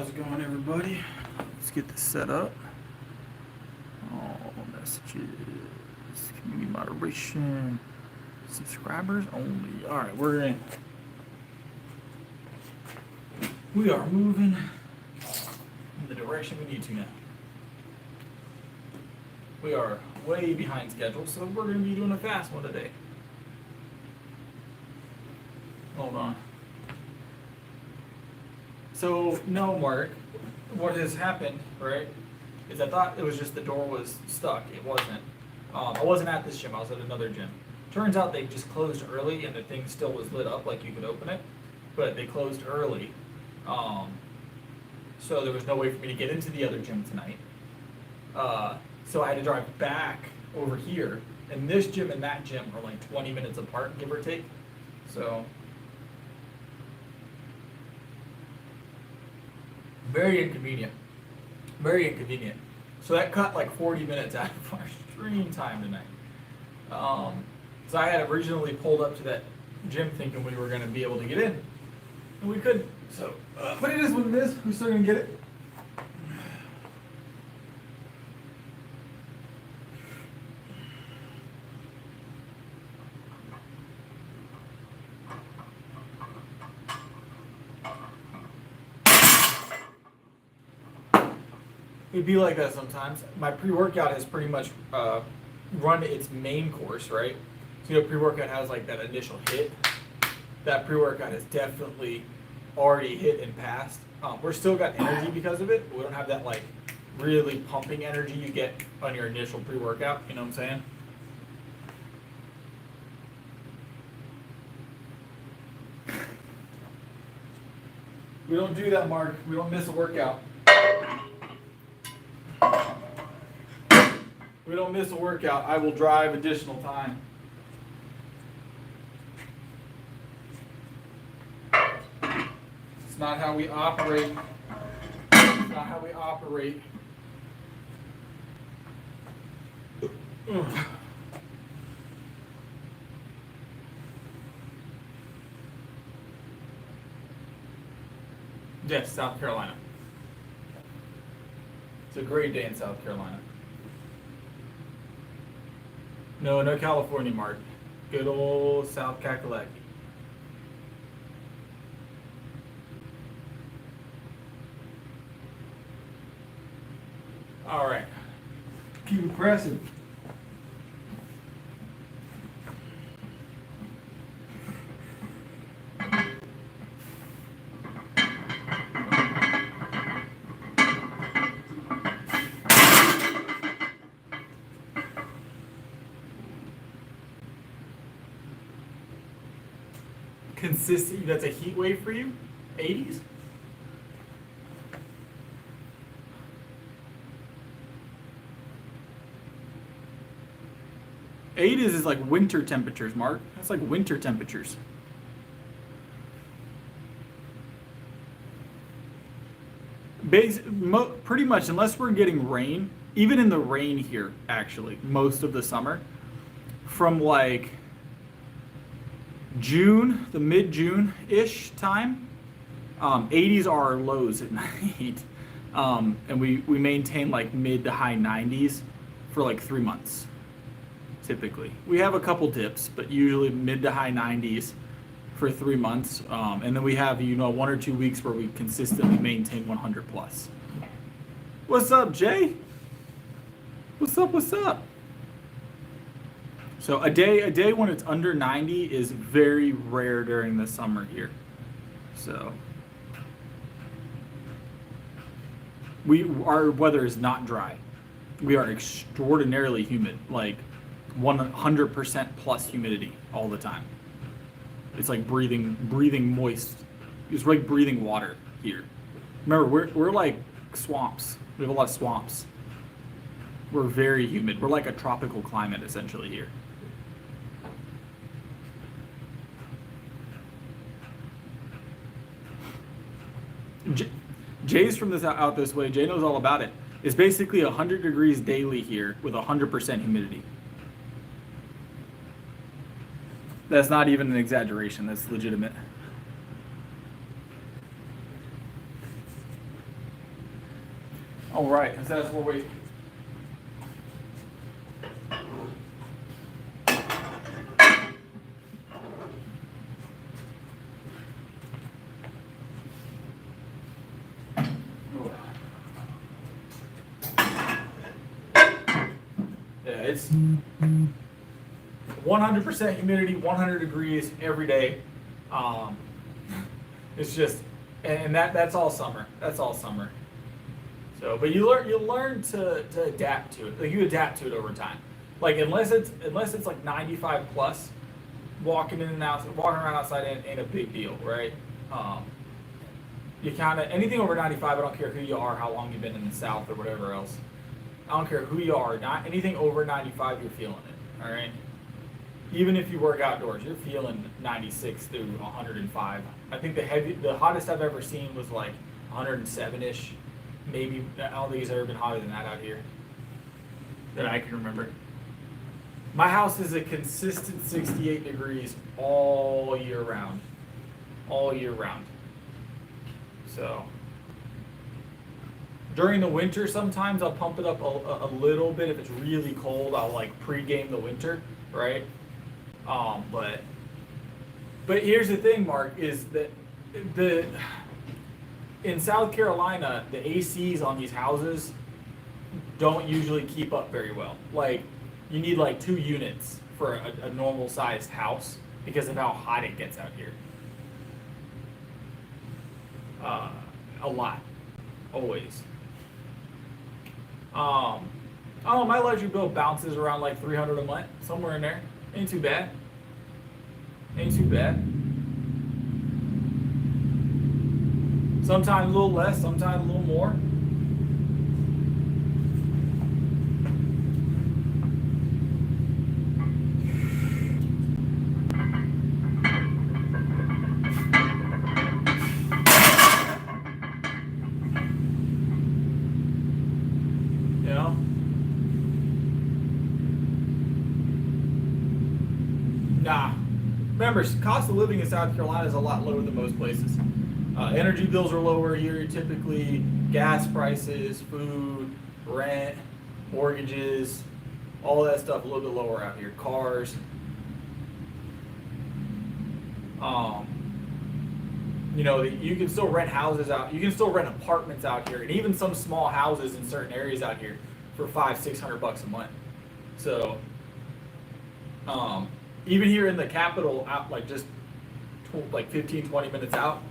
How's it going, everybody? Let's get this set up. All messages, community moderation, subscribers only. All right, we're in. We are moving in the direction we need to now. We are way behind schedule, so we're going to be doing a fast one today. Hold on. So, no, Mark, what has happened, right, is I thought it was just the door was stuck. It wasn't. I wasn't at this gym. I was at another gym. Turns out they just closed early, and the thing still was lit up, like you could open it, but they closed early. So there was no way for me to get into the other gym tonight. So I had to drive back over here, and this gym and that gym are like 20 minutes apart, give or take. So very inconvenient. Very inconvenient. So that cut like 40 minutes out of our stream time tonight. So I had originally pulled up to that gym thinking we were going to be able to get in, and we couldn't. So, but it is what it is. We're still going to get it. It'd be like that sometimes. My pre-workout has pretty much run its main course, right? So pre-workout has like that initial hit. That pre-workout has definitely already hit and passed. We're still got energy because of it, but we don't have that like really pumping energy you get on your initial pre-workout. You know what I'm saying? We don't do that, Mark. We don't miss a workout. We don't miss a workout. I will drive additional time. It's not how we operate. It's not how we operate. Yes, South Carolina. It's a great day in South Carolina. No California, Mark. Good old South Kakalaki. All right. Keep it pressing. Consistent, that's a heat wave for you? 80s? Eighties is like winter temperatures, Mark. That's like winter temperatures. Pretty much, unless we're getting rain, even in the rain here, actually, most of the summer, from like June, the mid-June-ish time, 80s are our lows at night. And we maintain like mid to high 90s for like 3 months, typically. We have a couple dips, but usually mid to high 90s for 3 months. And then we have, 1 or 2 weeks where we consistently maintain 100 plus. What's up, Jay? What's up? So a day when it's under 90 is very rare during the summer here. So our weather is not dry. We are extraordinarily humid, like 100% plus humidity all the time. It's like breathing moist. It's like breathing water here. Remember, we're like swamps. We have a lot of swamps. We're very humid. We're like a tropical climate essentially here. Jay's from out this way. Jay knows all about it. It's basically 100 degrees daily here with 100% humidity. That's not even an exaggeration. That's legitimate. All right, and so that's what we. Yeah, it's 100% humidity, 100 degrees every day. It's just, and that's all summer. That's all summer. So, but you learn to adapt to it. Like you adapt to it over time. Like unless it's like 95 plus, walking around outside ain't a big deal, right? You kind of anything over 95. I don't care who you are, how long you've been in the South or whatever else. I don't care who you are. Not anything over 95, you're feeling it. All right. Even if you work outdoors, you're feeling 96 through 105. I think the hottest I've ever seen was like 107-ish. Maybe, I don't think it's ever been hotter than that out here that I can remember. My house is a consistent 68 degrees all year round. All year round. So, during the winter sometimes I'll pump it up a little bit. If it's really cold, I'll like pre-game the winter, right? But here's the thing, Mark, is that in South Carolina, the ACs on these houses don't usually keep up very well. Like, you need like 2 units for a normal sized house because of how hot it gets out here. A lot. Always. Oh, my electric bill bounces around like $300 a month, somewhere in there. Ain't too bad. Ain't too bad. Sometimes a little less, sometimes a little more. You know? Nah. Remember, cost of living in South Carolina is a lot lower than most places. Energy bills are lower here, typically. Gas prices, food, rent, mortgages, all that stuff a little bit lower out here. Cars. You know, you can still rent houses out. You can still rent apartments out here, and even some small houses in certain areas out here for $500-600 a month. So, even here in the capital, out like just like 15-20 minutes out,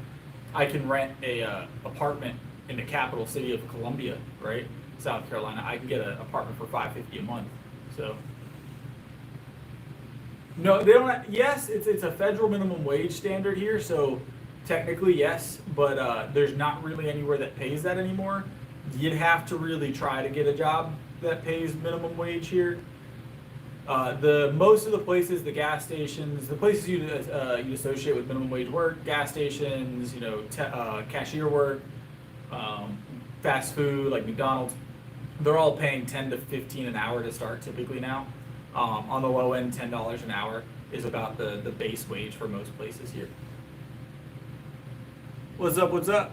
I can rent a apartment in the capital city of Columbia, right, South Carolina. I can get an apartment for $550 a month. So, no, they don't. Yes, it's a federal minimum wage standard here, so technically yes, but there's not really anywhere that pays that anymore. You'd have to really try to get a job that pays minimum wage here. Most of the places, the gas stations, the places you associate with minimum wage work, gas stations, you know, cashier work, fast food like McDonald's, they're all paying $10 to $15 an hour to start typically now. On the low end, $10 an hour is about the base wage for most places here. What's up? What's up?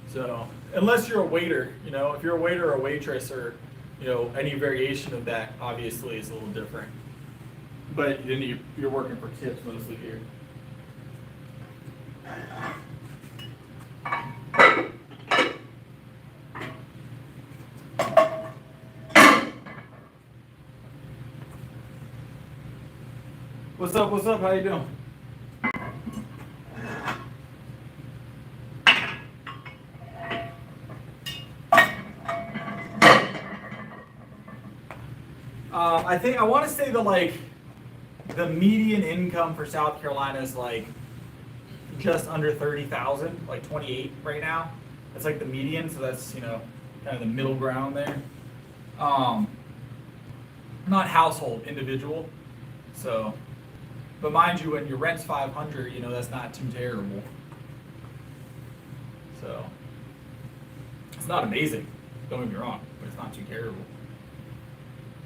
So, unless you're a waiter, you know, if you're a waiter or a waitress or, you know, any variation of that, obviously is a little different. But then you're working for tips mostly here. What's up? What's up? How you doing? I want to say the median income for South Carolina is like just under 30,000, like 28 right now. That's like the median, so that's, you know, kind of the middle ground there. Not household, individual. So, but mind you, when your rent's 500, you know, that's not too terrible. So, it's not amazing, don't get me wrong, but it's not too terrible.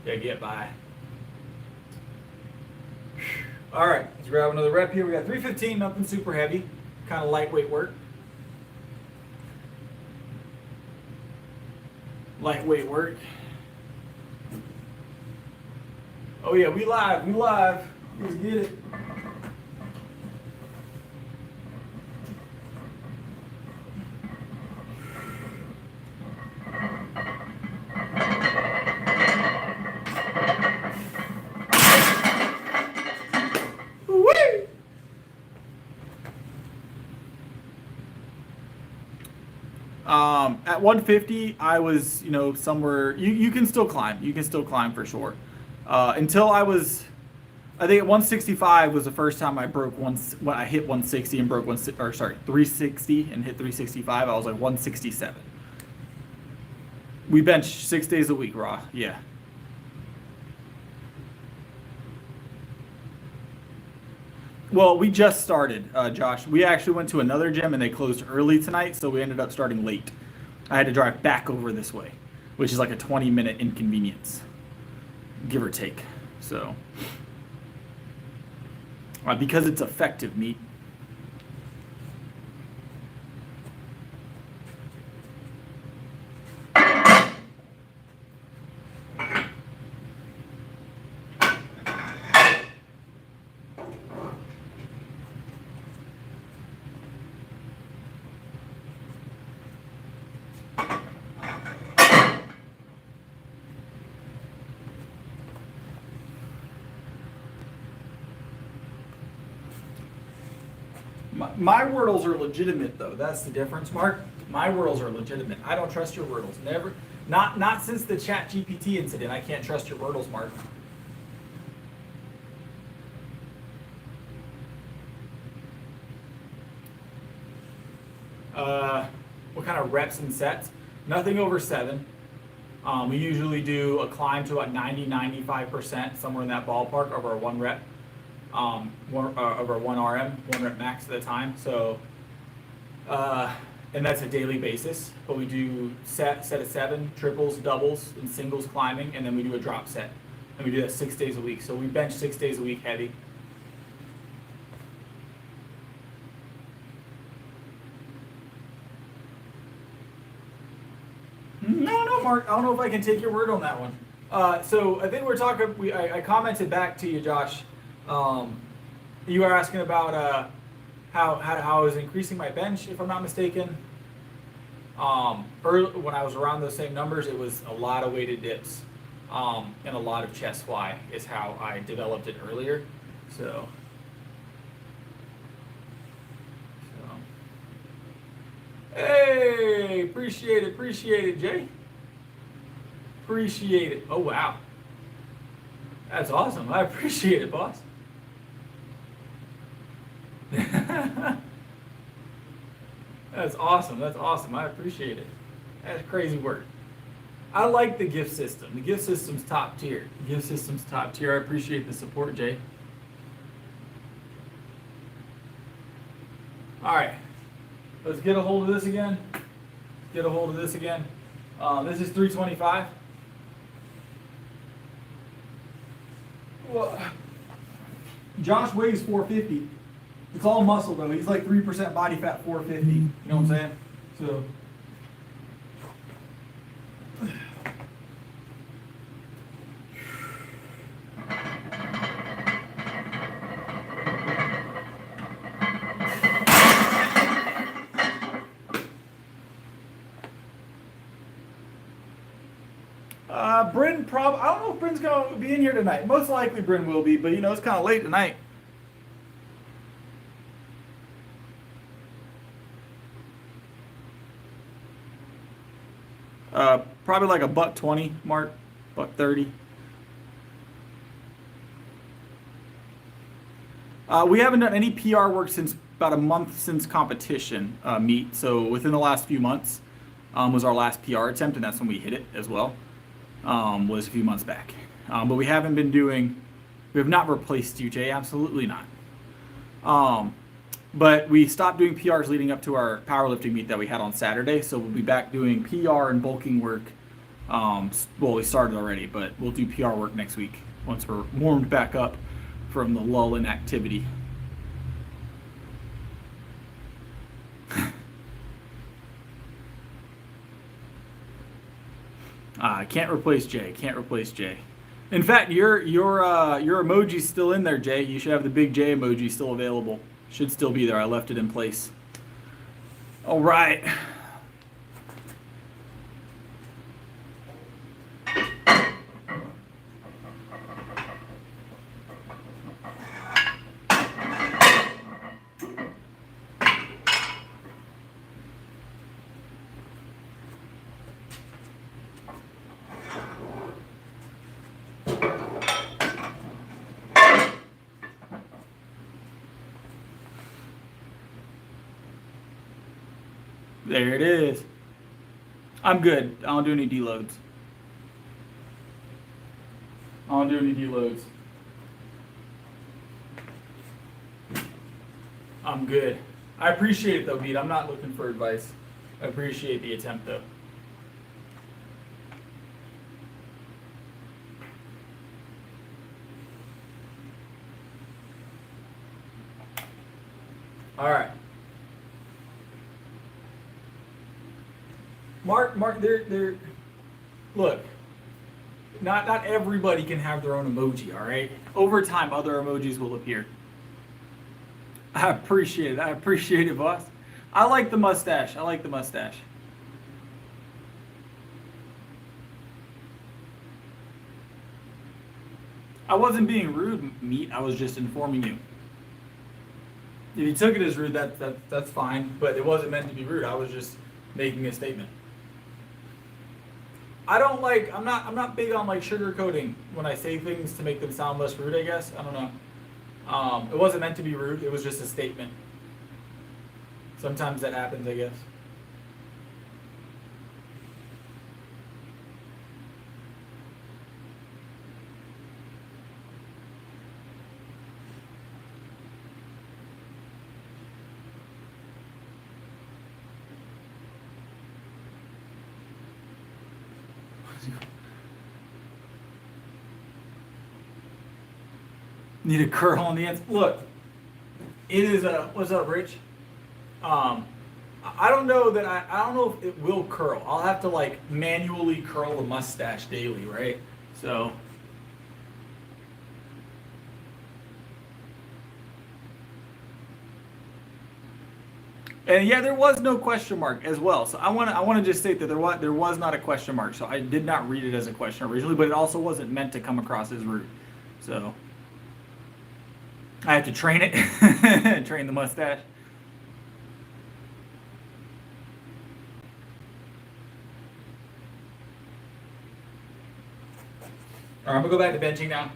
Yeah, get by. All right, let's grab another rep here. We got 315, nothing super heavy, kind of lightweight work. lightweight work. Oh yeah, we live. Let's get it. Woo! At 150, I was, somewhere. You can still climb. You can still climb for sure. Until I think at 165 was the first time I broke when I hit 160 and broke 360 and hit 365. I was like 167. We bench 6 days a week, raw. Yeah. Well, we just started, Josh. We actually went to another gym and they closed early tonight, so we ended up starting late. I had to drive back over this way, which is like a 20-minute inconvenience, give or take. So, because it's effective meat. My wordles are legitimate, though. That's the difference, Mark. My wordles are legitimate. I don't trust your wordles. Never. Not since the Chat GPT incident. I can't trust your wordles, Mark. What kind of reps and sets? Nothing over 7. We usually do a climb to about 90-95%, somewhere in that ballpark of our 1 rep. Over 1 RM, 1 rep max at a time. So, and that's a daily basis. But we do set of 7, triples, doubles, and singles climbing, and then we do a drop set. And we do that 6 days a week. So we bench 6 days a week heavy. No, Mark. I don't know if I can take your word on that one. So I think we're talking. I commented back to you, Josh. You were asking about how I was increasing my bench, if I'm not mistaken. Early, when I was around those same numbers, it was a lot of weighted dips and a lot of chest fly is how I developed it earlier. So hey, appreciate it, Jay. Appreciate it. Oh wow, that's awesome. I appreciate it, boss. That's awesome. I appreciate it. That's crazy work. I like the gift system. The gift system's top tier. I appreciate the support, Jay. All right. Let's get a hold of this again. This is 325. Well, Josh weighs 450. It's all muscle though. He's like 3% body fat, 450. You know what I'm saying? So. Bryn I don't know if Bryn's gonna be in here tonight. Most likely Bryn will be, but it's kind of late tonight. Probably like a $120, Mark, $130. We haven't done any PR work since about a month since competition meet. So within the last few months was our last PR attempt, and that's when we hit it as well. Was a few months back. But we have not replaced you, Jay, absolutely not. But we stopped doing PRs leading up to our powerlifting meet that we had on Saturday. So we'll be back doing PR and bulking work. We started already, but we'll do PR work next week once we're warmed back up from the lull in activity. Can't replace Jay. Can't replace Jay. In fact, your emoji's still in there, Jay. You should have the big J emoji still available. Should still be there. I left it in place. All right. There it is. I'm good. I don't do any deloads. I don't do any deloads. I'm good. I appreciate it though, Pete. I'm not looking for advice. I appreciate the attempt though. All right. Mark, look, not everybody can have their own emoji, all right? Over time, other emojis will appear. I appreciate it, boss. I like the mustache. I wasn't being rude, Meat. I was just informing you. If you took it as rude, that's fine, but it wasn't meant to be rude. I was just making a statement. I'm not big on like sugarcoating when I say things to make them sound less rude, I guess. I don't know. It wasn't meant to be rude. It was just a statement. Sometimes that happens, I guess. Need a curl on the ends. Look, it is a, what's up, Rich? I don't know that I don't know if it will curl. I'll have to like manually curl the mustache daily, right? So. And yeah, there was no question mark as well. So I want to just state that there was not a question mark. So I did not read it as a question originally, but it also wasn't meant to come across as rude. So I have to train it, train the mustache. All right, I'm gonna go back to benching now.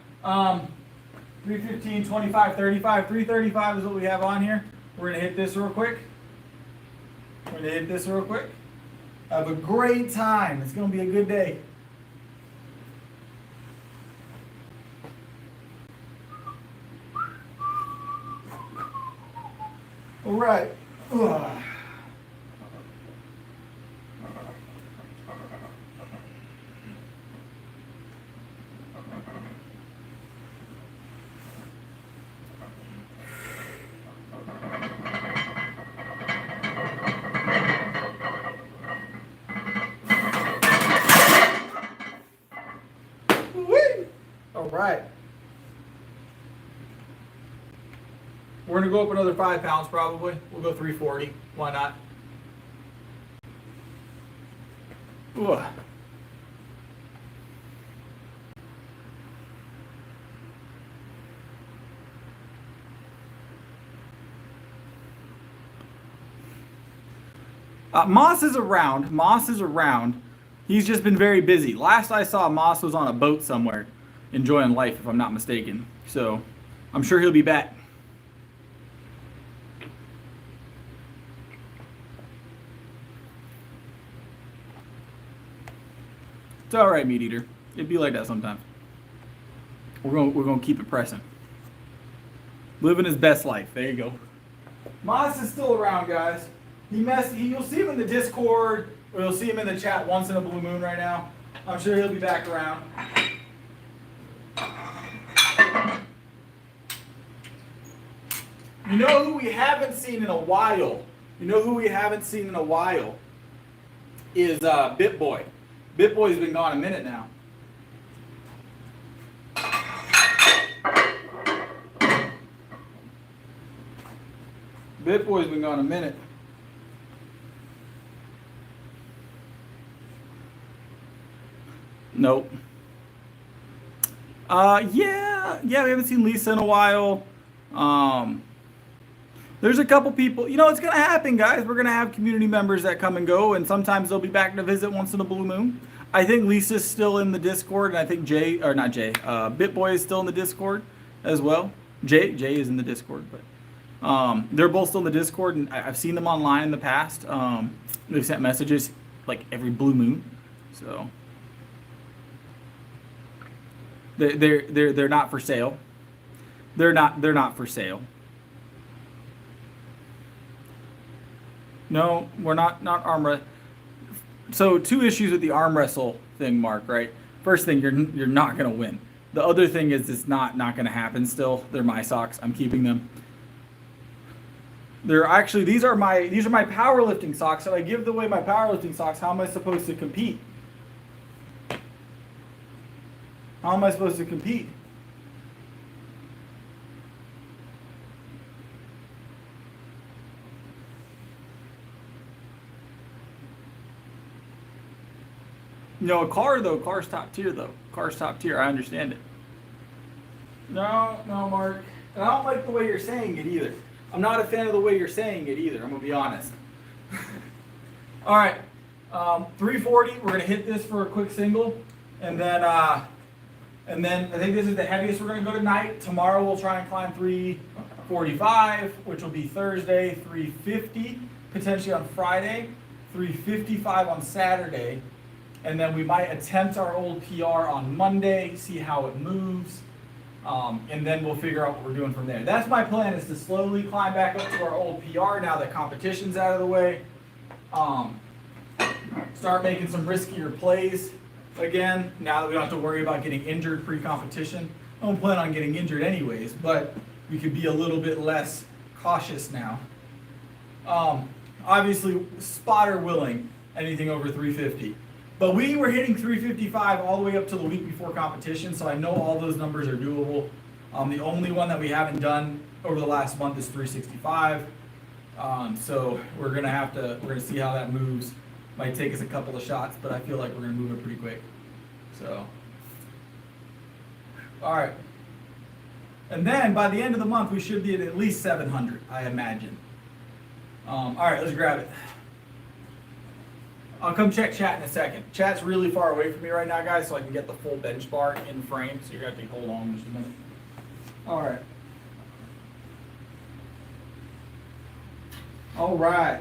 315, 25, 35. 335 is what we have on here. We're gonna hit this real quick. Have a great time. It's gonna be a good day. All right. Ugh. All right. We're going to go up another 5 pounds probably. We'll go 340. Why not? Ugh. Moss is around. He's just been very busy. Last I saw, Moss was on a boat somewhere, enjoying life, if I'm not mistaken. So I'm sure he'll be back. It's all right, Meat Eater. It'd be like that sometimes. We're gonna keep it pressing. Living his best life. There you go. Moss is still around, guys. You'll see him in the Discord, or you'll see him in the chat once in a blue moon right now. I'm sure he'll be back around. You know who we haven't seen in a while? Is BitBoy. BitBoy's been gone a minute now. BitBoy's been gone a minute. Nope. Yeah, we haven't seen Lisa in a while. There's a couple people, it's going to happen, guys. We're going to have community members that come and go, and sometimes they'll be back to visit once in a blue moon. I think Lisa's still in the Discord, and I think BitBoy is still in the Discord as well. Jay is in the Discord, but they're both still in the Discord, and I've seen them online in the past. They've sent messages like every blue moon, so they're not for sale. They're not for sale. No, we're not arm wrestle. So 2 issues with the arm wrestle thing, Mark, right? First thing, you're not gonna win. The other thing is it's not gonna happen still. They're my socks. I'm keeping them. They're actually these are my powerlifting socks. So I give away my powerlifting socks. How am I supposed to compete? How am I supposed to compete? A car's top tier though. Car's top tier. I understand it. No, Mark. And I don't like the way you're saying it either. I'm not a fan of the way you're saying it either. I'm gonna be honest. All right, 340. We're gonna hit this for a quick single, and then I think this is the heaviest we're gonna go tonight. Tomorrow we'll try and climb 345, which will be Thursday. 350 potentially on Friday. 355 on Saturday. And then we might attempt our old PR on Monday, see how it moves, and then we'll figure out what we're doing from there. That's my plan, is to slowly climb back up to our old PR now that competition's out of the way. Start making some riskier plays again, now that we don't have to worry about getting injured pre-competition. I don't plan on getting injured anyways, but we could be a little bit less cautious now. Obviously, spotter willing, anything over 350. But we were hitting 355 all the way up to the week before competition, so I know all those numbers are doable. The only one that we haven't done over the last month is 365. So we're gonna see how that moves. Might take us a couple of shots, but I feel like we're gonna move it pretty quick. So, all right. And then by the end of the month, we should be at least 700, I imagine. All right, let's grab it. I'll come check chat in a second. Chat's really far away from me right now, guys, so I can get the full bench bar in frame. So you're going to have to hold on just a minute. All right. All right.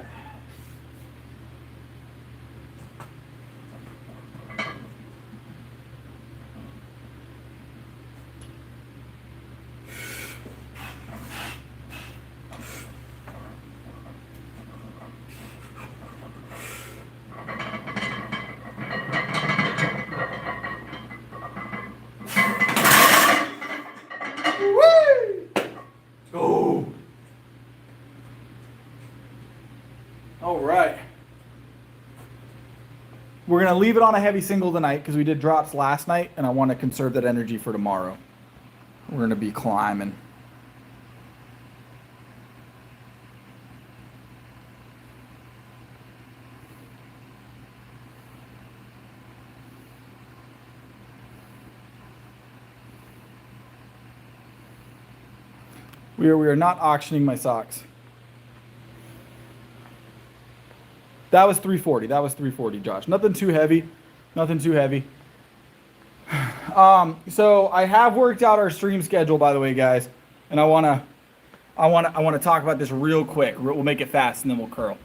We're going to leave it on a heavy single tonight because we did drops last night, and I want to conserve that energy for tomorrow. We're going to be climbing. We are not auctioning my socks. That was 340. That was 340, Josh. Nothing too heavy. Nothing too heavy. So I have worked out our stream schedule, by the way, guys, and I wanna talk about this real quick. We'll make it fast and then we'll curl.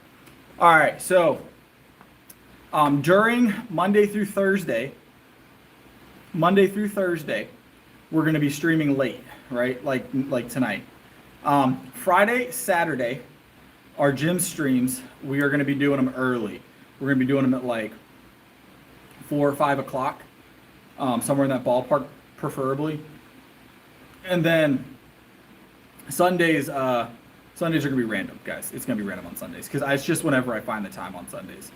All right. So during Monday through Thursday, we're gonna be streaming late, right? Like tonight. Friday, Saturday, our gym streams, we are going to be doing them early. We're going to be doing them at like 4 or 5 o'clock, somewhere in that ballpark, preferably. And then Sundays are going to be random, guys. It's going to be random on Sundays because it's just whenever I find the time on Sundays.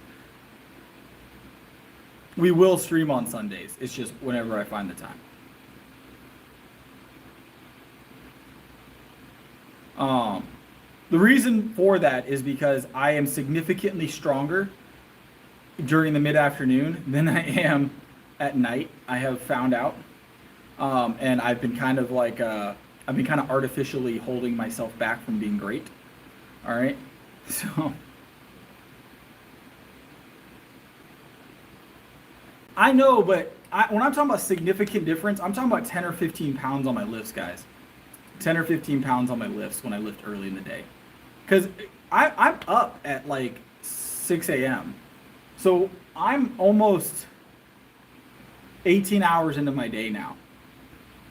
We will stream on Sundays. It's just whenever I find the time. The reason for that is because I am significantly stronger during the mid-afternoon than I am at night. I have found out, and I've been kind of like I've been kind of artificially holding myself back from being great. All right, so I know, but when I'm talking about significant difference, I'm talking about 10 or 15 pounds on my lifts, guys. 10 or 15 pounds on my lifts when I lift early in the day. Because I'm up at like 6 a.m. So I'm almost 18 hours into my day now.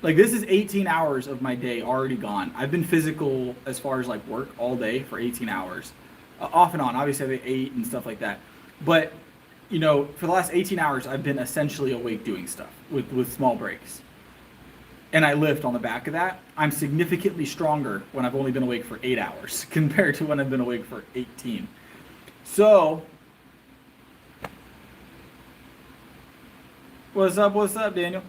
Like this is 18 hours of my day already gone. I've been physical as far as like work all day for 18 hours. Off and on, obviously I've 8 and stuff like that. But, you know, for the last 18 hours, I've been essentially awake doing stuff with small breaks. And I lift on the back of that. I'm significantly stronger when I've only been awake for 8 hours compared to when I've been awake for 18. So, what's up, Daniel?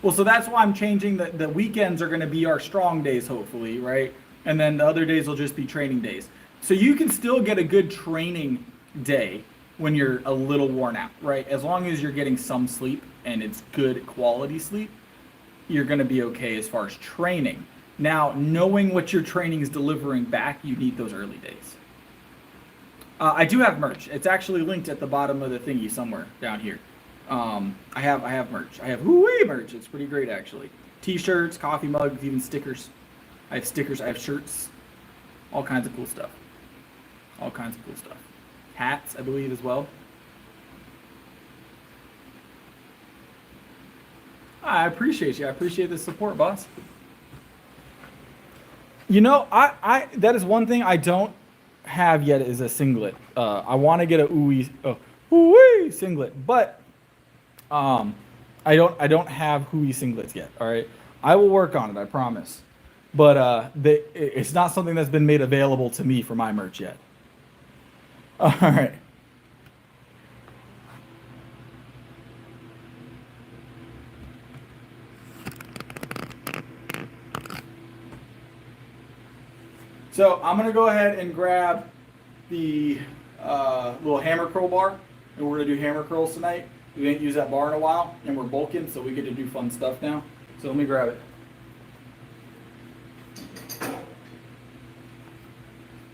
Well, so that's why I'm changing the weekends are going to be our strong days, hopefully, right? And then the other days will just be training days. So you can still get a good training day when you're a little worn out, right? As long as you're getting some sleep and it's good quality sleep, you're going to be okay as far as training. Now, knowing what your training is delivering back, you need those early days. I do have merch. It's actually linked at the bottom of the thingy somewhere down here. I have merch. I have merch. It's pretty great, actually. T-shirts, coffee mugs, even stickers. I have stickers. I have shirts. All kinds of cool stuff. All kinds of cool stuff. Hats, I believe, as well. I appreciate you. I appreciate the support, boss. You know, I that is one thing I don't have yet is a singlet. I want to get a ooey singlet, but I don't have hooey singlets yet. All right, I will work on it. I promise. But it's not something that's been made available to me for my merch yet. All right. So I'm gonna go ahead and grab the little hammer curl bar, and we're gonna do hammer curls tonight. We didn't use that bar in a while, and we're bulking, so we get to do fun stuff now. So let me grab it.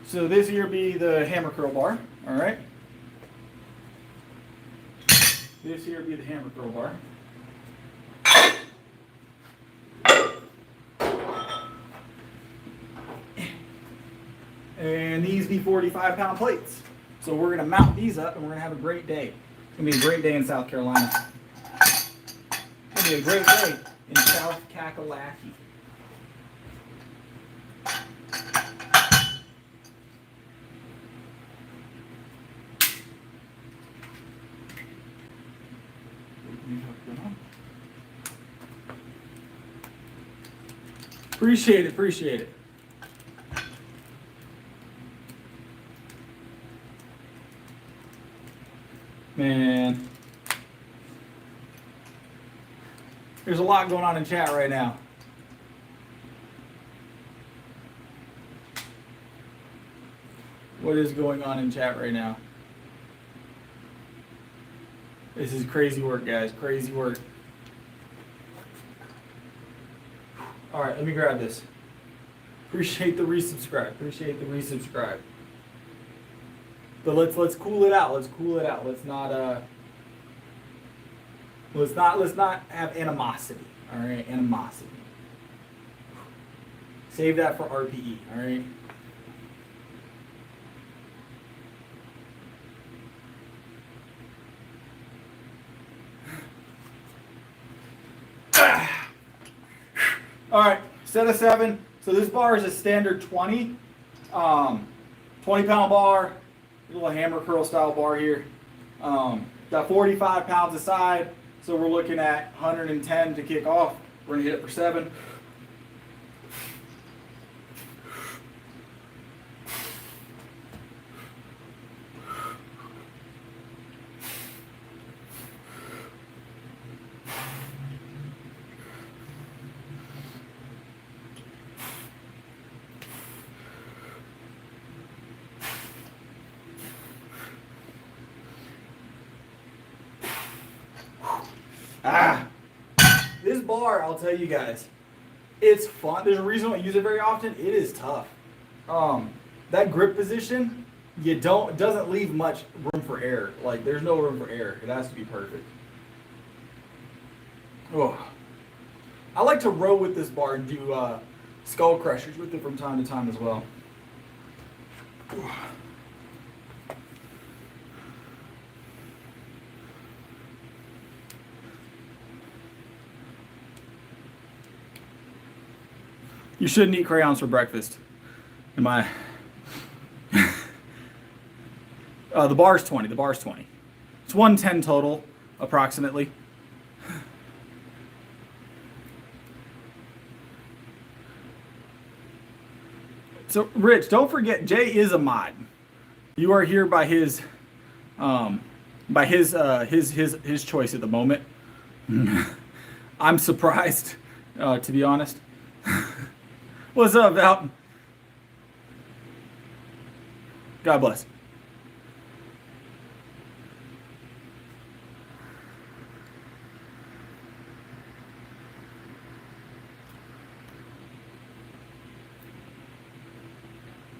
So this here be the hammer curl bar, all right? This here be the hammer curl bar. And these be 45-pound plates. So we're gonna mount these up and we're gonna have a great day. It's gonna be a great day in South Carolina. It's gonna be a great day in South Kakalaki. Appreciate it, appreciate it. Man, there's a lot going on in chat right now. What is going on in chat right now? This is crazy work, guys. Crazy work. All right, let me grab this. Appreciate the resubscribe. Appreciate the resubscribe. But let's cool it out. Let's cool it out. Let's not have animosity. All right, animosity. Save that for RPE. All right. All right, set of 7. So this bar is a standard 20. 20-pound bar. Little hammer curl style bar here. Got 45 pounds aside, so we're looking at 110 to kick off. We're gonna hit it for 7. This bar, I'll tell you guys, it's fun. There's a reason I don't use it very often. It is tough. That grip position, it doesn't leave much room for error. Like, there's no room for error. It has to be perfect. Oh, I like to row with this bar and do skull crushers with it from time to time as well. You shouldn't eat crayons for breakfast. The bar's 20. The bar's 20. It's 110 total, approximately. So, Rich, don't forget, Jay is a mod. You are here by his choice at the moment. I'm surprised, to be honest. What's up, Val? God bless.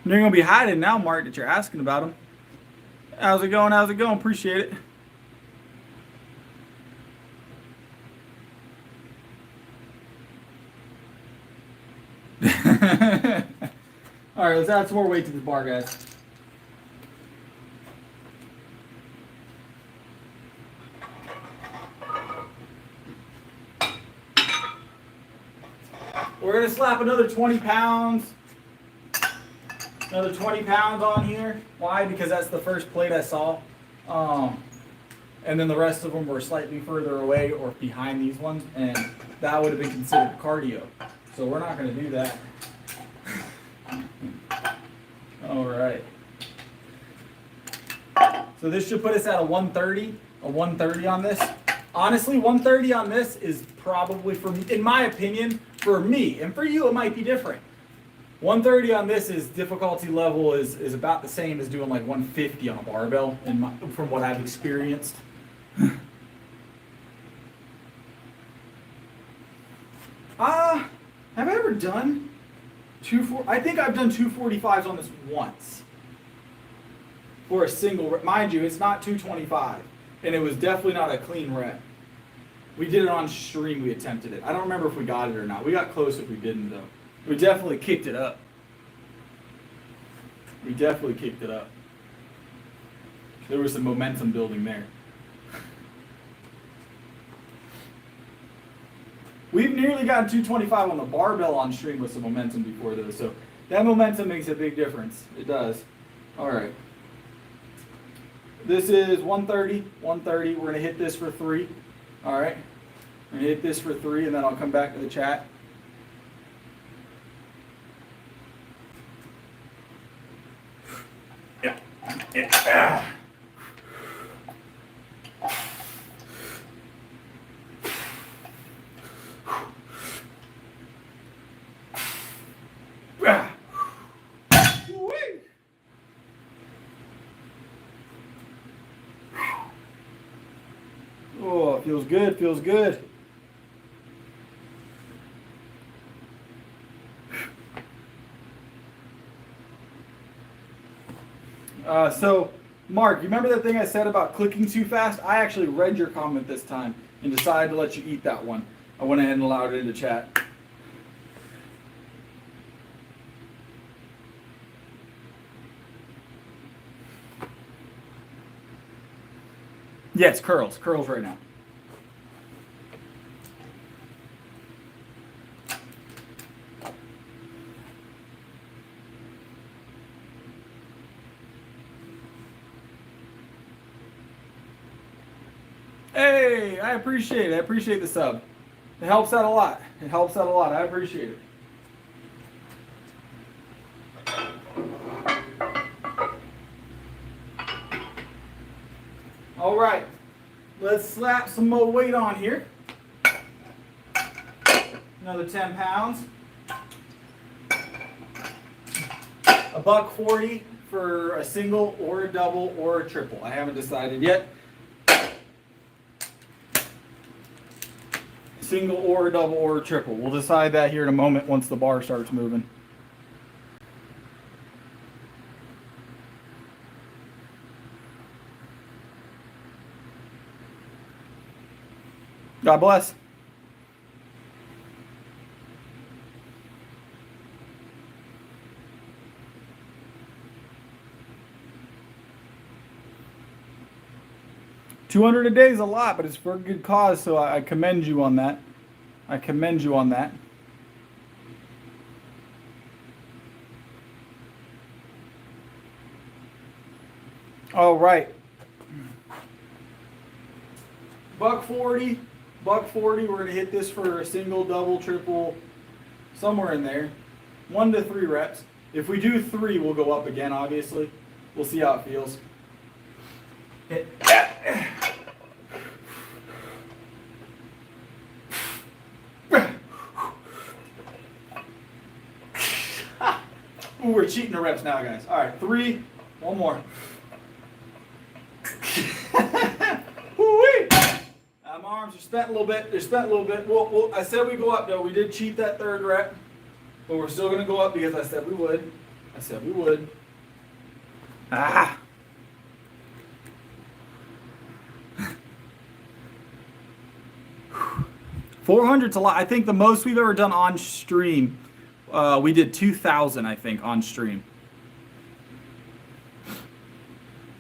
You're going to be hiding now, Mark, that you're asking about him. How's it going? How's it going? Appreciate it. All right, let's add some more weight to this bar, guys. We're going to slap another 20 pounds. Another 20 pounds on here. Why? Because that's the first plate I saw. And then the rest of them were slightly further away or behind these ones, and that would have been considered cardio. So we're not going to do that. All right. So this should put us at a 130. A 130 on this. Honestly, 130 on this is probably, for me, in my opinion, for me, and for you it might be different. 130 on this is difficulty level is about the same as doing like 150 on a barbell from what I've experienced. Have I ever done I think I've done 245s on this once. For a single rep. Mind you, it's not 225. And it was definitely not a clean rep. We did it on stream, we attempted it. I don't remember if we got it or not. We got close if we didn't though. We definitely kicked it up. We definitely kicked it up. There was some momentum building there. We've nearly gotten 225 on the barbell on stream with some momentum before though, so that momentum makes a big difference. It does. All right. This is 130, 130. We're gonna hit this for 3. All right. I'm gonna hit this for 3 and then I'll come back to the chat. Yeah. Oh, feels good, feels good. So, Mark, you remember that thing I said about clicking too fast? I actually read your comment this time and decided to let you eat that one. I went ahead and allowed it in the chat. Yes, curls. Curls right now. Hey, I appreciate it. I appreciate the sub. It helps out a lot. It helps out a lot. I appreciate it. All right. Let's slap some more weight on here. Another 10 pounds. $140 for a single or a double or a triple. I haven't decided yet. single or double or triple. We'll decide that here in a moment once the bar starts moving. God bless. $200 a day is a lot, but it's for a good cause, so I commend you on that. I commend you on that. All right. $140. $140. We're gonna hit this for a single, double, triple, somewhere in there. 1 to 3 reps. If we do 3, we'll go up again. Obviously, we'll see how it feels. Ooh, we're cheating the reps now, guys. All right, 3. One more. My arms are spent a little bit. They're spent a little bit. I said we go up, though. We did cheat that 3rd rep, but we're still going to go up because I said we would. I said we would. 400's a lot. I think the most we've ever done on stream, we did 2,000, I think, on stream.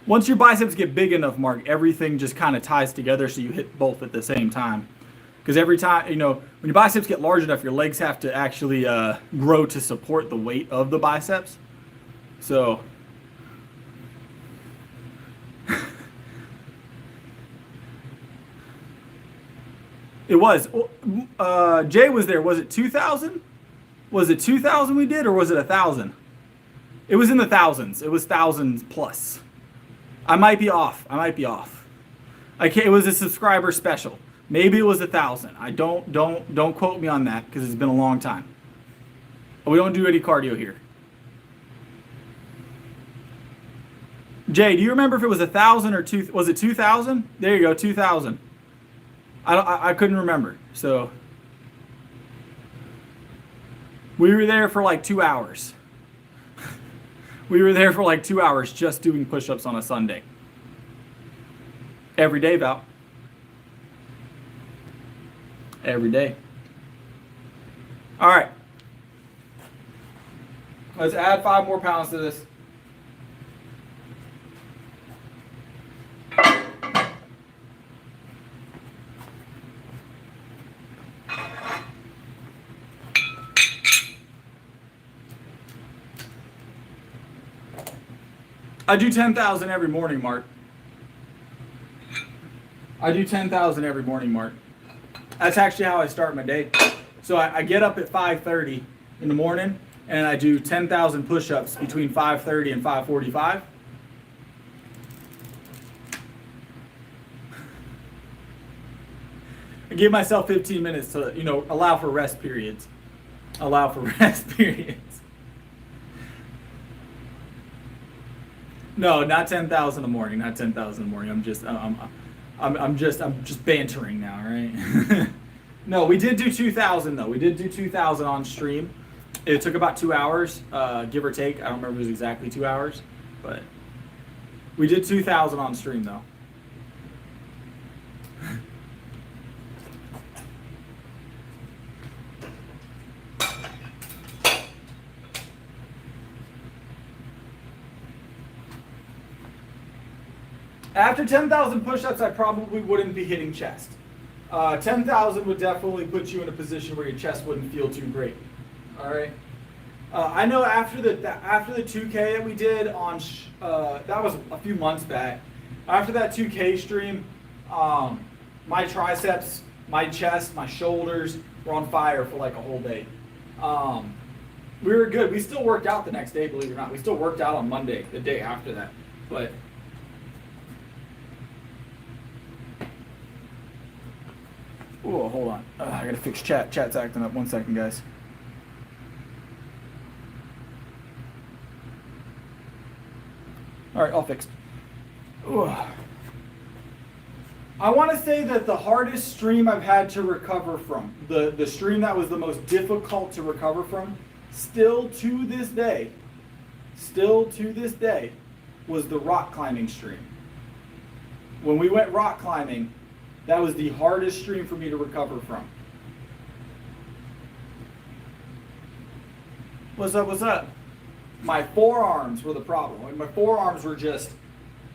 Once your biceps get big enough, Mark, everything just kind of ties together so you hit both at the same time. Because every time, when your biceps get large enough, your legs have to actually grow to support the weight of the biceps. So, it was. Jay was there. Was it 2,000? Was it 2,000 we did, or was it 1,000? It was in the thousands. It was thousands plus. I might be off. It was a subscriber special. Maybe it was 1,000. I don't quote me on that because it's been a long time. We don't do any cardio here. Jay, do you remember if it was 1,000 or 2? Was it 2,000? There you go, 2,000. I couldn't remember. So we were there for like 2 hours. We were there for like 2 hours just doing push-ups on a Sunday. Every day, Val. Every day. All right. Let's add 5 more pounds to this. I do 10,000 every morning, Mark. I do 10,000 every morning, Mark. That's actually how I start my day. So I get up at 5:30 in the morning, and I do 10,000 push-ups between 5:30 and 5:45. I give myself 15 minutes to, allow for rest periods. Allow for rest periods. No, not 10,000 a morning. Not 10,000 a morning. I'm just bantering now, right? No, we did do 2,000 though. We did do 2,000 on stream. It took about 2 hours, give or take. I don't remember if it was exactly 2 hours, but we did 2,000 on stream though. After 10,000 push-ups, I probably wouldn't be hitting chest. 10,000 would definitely put you in a position where your chest wouldn't feel too great. All right. I know after the 2K that we did on that was a few months back. After that 2K stream, my triceps, my chest, my shoulders were on fire for like a whole day. We were good. We still worked out the next day, believe it or not. We still worked out on Monday, the day after that, but. Oh, hold on. I gotta fix chat. Chat's acting up. 1 second, guys. All right, all fixed. Ugh. I want to say that the hardest stream I've had to recover from, the stream that was the most difficult to recover from, still to this day, was the rock climbing stream. When we went rock climbing, that was the hardest stream for me to recover from. What's up, what's up? My forearms were the problem. Like, my forearms were just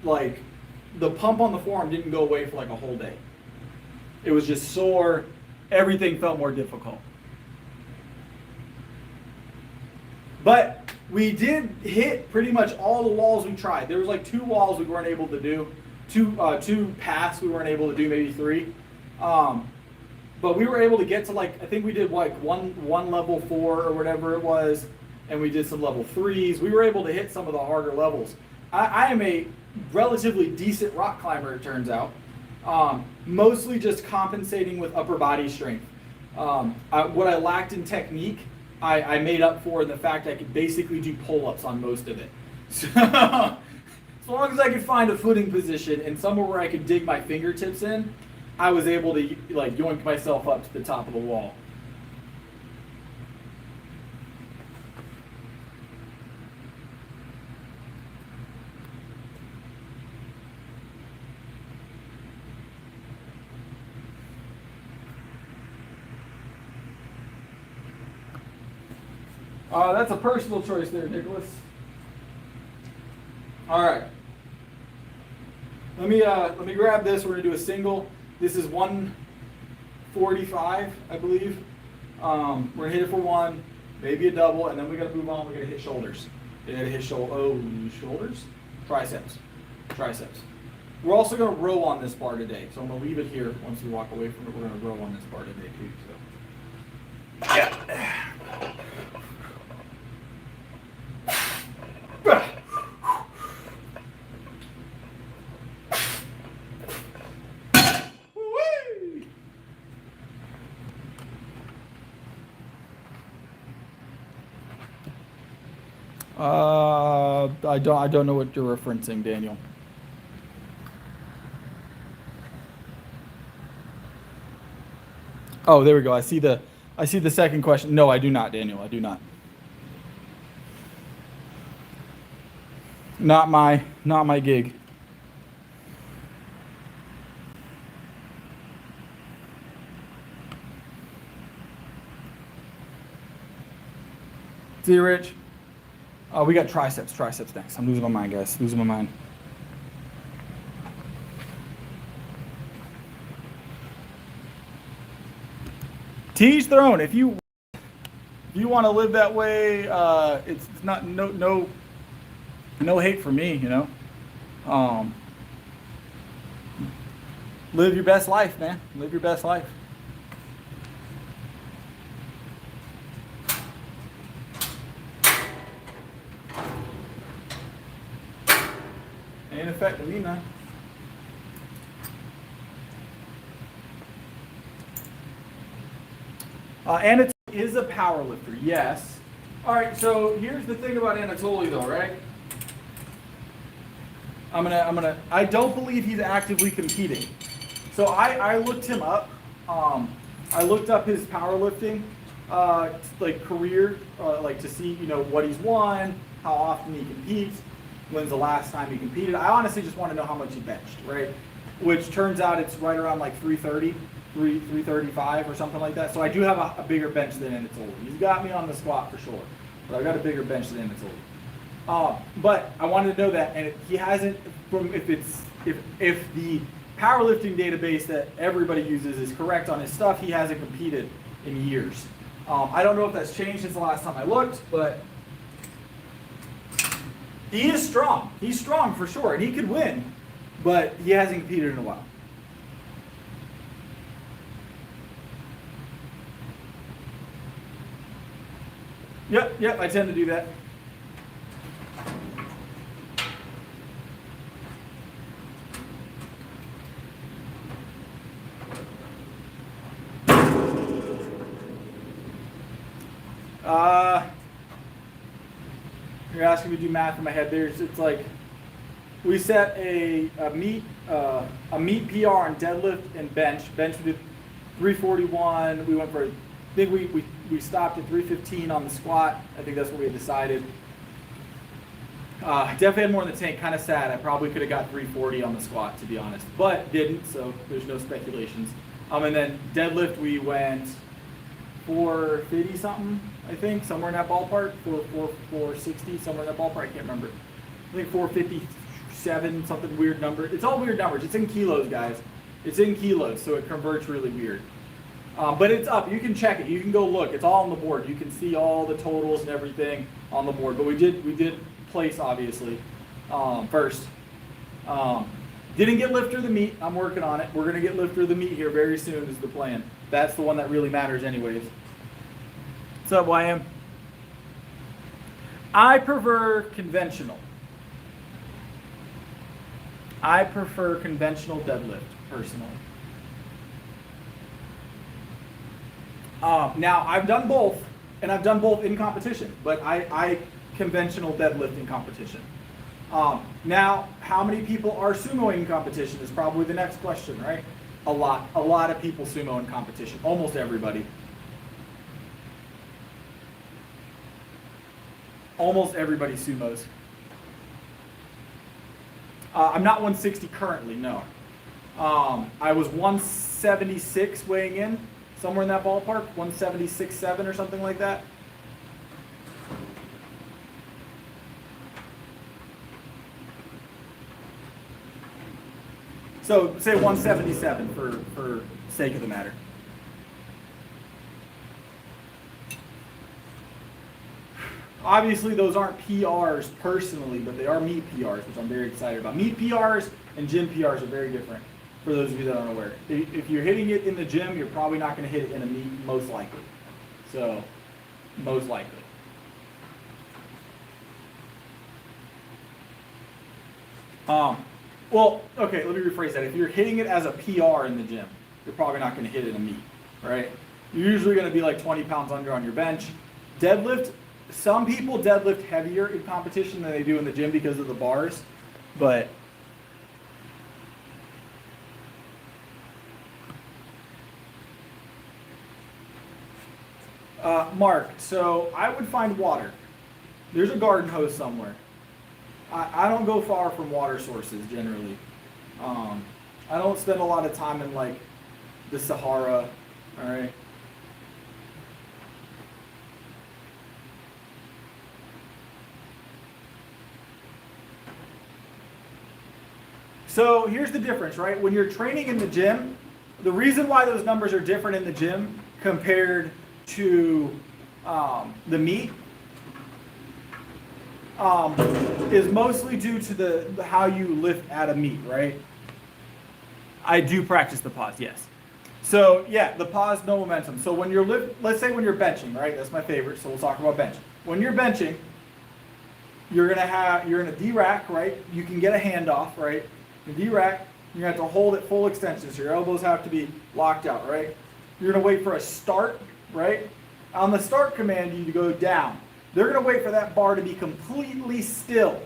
like, the pump on the forearm didn't go away for like a whole day. It was just sore. Everything felt more difficult. But we did hit pretty much all the walls we tried. There was like 2 walls we weren't able to do. Two paths we weren't able to do, maybe 3. But we were able to get to like, I think we did like one level 4 or whatever it was, and we did some level 3s. We were able to hit some of the harder levels. I am a relatively decent rock climber, it turns out. Mostly just compensating with upper body strength. What I lacked in technique, I made up for in the fact I could basically do pull-ups on most of it. So, as long as I could find a footing position and somewhere where I could dig my fingertips in, I was able to like yoink myself up to the top of the wall. That's a personal choice there, Nicholas. All right. Let me grab this. We're gonna do a single. This is 145, I believe. We're gonna hit it for 1, maybe a double, and then we gotta move on. We're gonna hit shoulders. We're gonna hit shoulders, triceps. We're also gonna row on this bar today, so I'm gonna leave it here. Once we walk away from it, we're gonna row on this bar today too. So, yeah. I don't know what you're referencing, Daniel. Oh, there we go. I see the second question. No, I do not, Daniel. I do not. Not my gig. See you, Rich. We got triceps next. I'm losing my mind, guys. Losing my mind. Teach their own. If you want to live that way, it's not no hate for me, you know. Live your best life, man. Live your best life. Ain't affecting me, man. Anatoly is a power lifter, yes. All right, so here's the thing about Anatoly, though, right? I don't believe he's actively competing. So I looked him up. I looked up his powerlifting, like career, like to see, you know, what he's won, how often he competes, when's the last time he competed. I honestly just want to know how much he benched, right? Which turns out it's right around like 330, 335 or something like that. So I do have a bigger bench than Anatoly. He's got me on the squat for sure, but I've got a bigger bench than Anatoly. But I wanted to know that, and he hasn't. If the powerlifting database that everybody uses is correct on his stuff, he hasn't competed in years. I don't know if that's changed since the last time I looked, but he is strong. He's strong for sure, and he could win, but he hasn't competed in a while. Yep, I tend to do that. You're asking me to do math in my head. It's like we set a meet PR on deadlift and bench. Bench we did 341. We went for, I think we stopped at 315 on the squat. I think that's what we had decided. Definitely had more in the tank. Kind of sad. I probably could have got 340 on the squat, to be honest, but didn't. So there's no speculations. And then deadlift we went 450 something. I think somewhere in that ballpark. 460 somewhere in that ballpark. I can't remember. I think 457, something weird number. It's all weird numbers. It's in kilos, guys. It's in kilos, so it converts really weird. But it's up. You can check it. You can go look. It's all on the board. You can see all the totals and everything on the board. But we did place, obviously, first. Didn't get lift through the meet. I'm working on it. We're going to get lift through the meet here very soon is the plan. That's the one that really matters anyways. What's up, YM? I prefer conventional. I prefer conventional deadlift, personally. Now, I've done both, and I've done both in competition, but I conventional deadlift in competition. Now, how many people are sumoing in competition is probably the next question, right? A lot of people sumo in competition, almost everybody. Almost everybody sumos. I'm not 160 currently, no. I was 176 weighing in, somewhere in that ballpark, 176.7 or something like that. So say 177 for sake of the matter. Obviously, those aren't PRs personally, but they are meet PRs, which I'm very excited about. Meet PRs and gym PRs are very different, for those of you that aren't aware. If you're hitting it in the gym, you're probably not going to hit it in a meet, most likely. So, most likely. Well, okay, let me rephrase that. If you're hitting it as a PR in the gym, you're probably not going to hit it in a meet, right? You're usually going to be like 20 pounds under on your bench. Deadlift, some people deadlift heavier in competition than they do in the gym because of the bars, but Mark, so I would find water. There's a garden hose somewhere. I don't go far from water sources generally. I don't spend a lot of time in like the Sahara, all right? So here's the difference, right? When you're training in the gym, the reason why those numbers are different in the gym compared to the meet is mostly due to the how you lift at a meet, right? I do practice the pause, yes. So yeah, the pause, no momentum. So when you're let's say when you're benching, right? That's my favorite. So we'll talk about bench. When you're benching, you're in a D-rack, right? You can get a handoff, right? The D-rack, you're gonna have to hold it full extension, so your elbows have to be locked out, right? You're gonna wait for a start, right? On the start command, you go down. They're gonna wait for that bar to be completely still.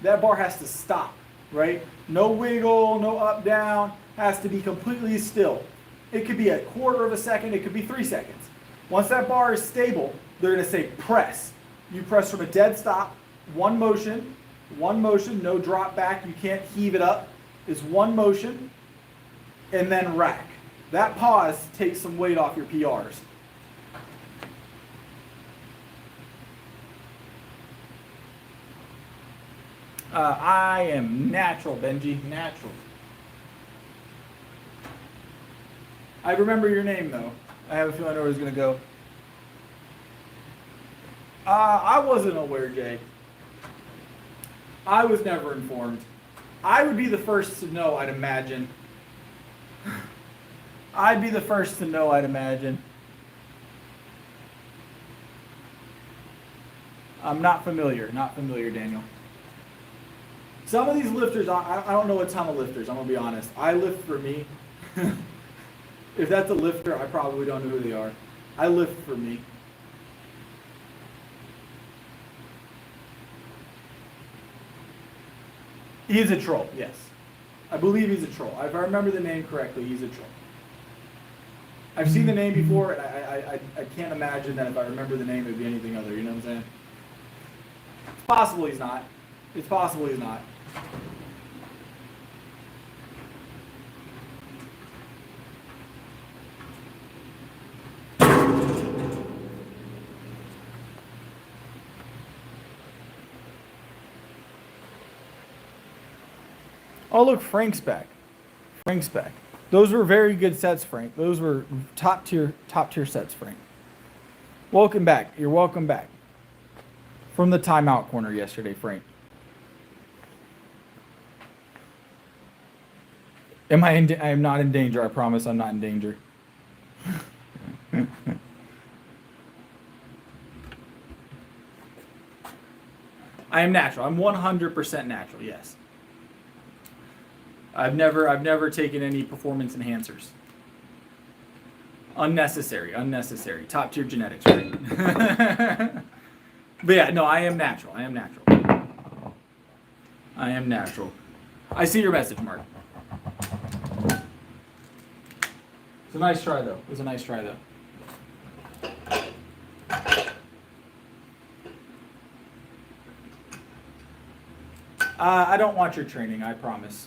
That bar has to stop, right? No wiggle, no up, down, has to be completely still. It could be a quarter of a second, it could be 3 seconds. Once that bar is stable, they're gonna say press. You press from a dead stop, one motion, no drop back, you can't heave it up. It's one motion, and then rack. That pause takes some weight off your PRs. I am natural, Benji, natural. I remember your name, though. I have a feeling I know where it's going to go. I wasn't aware, Jay. I was never informed. I would be the first to know, I'd imagine. I'd be the first to know, I'd imagine. I'm not familiar, Daniel. Some of these lifters, I don't know a ton of lifters, I'm going to be honest. I lift for me. If that's a lifter, I probably don't know who they are. I lift for me. He's a troll, yes. I believe he's a troll. If I remember the name correctly, he's a troll. I've seen the name before, and I can't imagine that if I remember the name, it would be anything other. You know what I'm saying? It's possible he's not. It's possible he's not. Oh, look, Frank's back. Frank's back. Those were very good sets, Frank. Those were top tier sets, Frank. Welcome back. You're welcome back. From the timeout corner yesterday, Frank. Am I I am not in danger. I promise I'm not in danger. I am natural. I'm 100% natural, yes. I've never taken any performance enhancers. Unnecessary. Top tier genetics, right? But yeah, no, I am natural. I am natural. I see your message, Mark. It's a nice try, though. I don't want your training, I promise.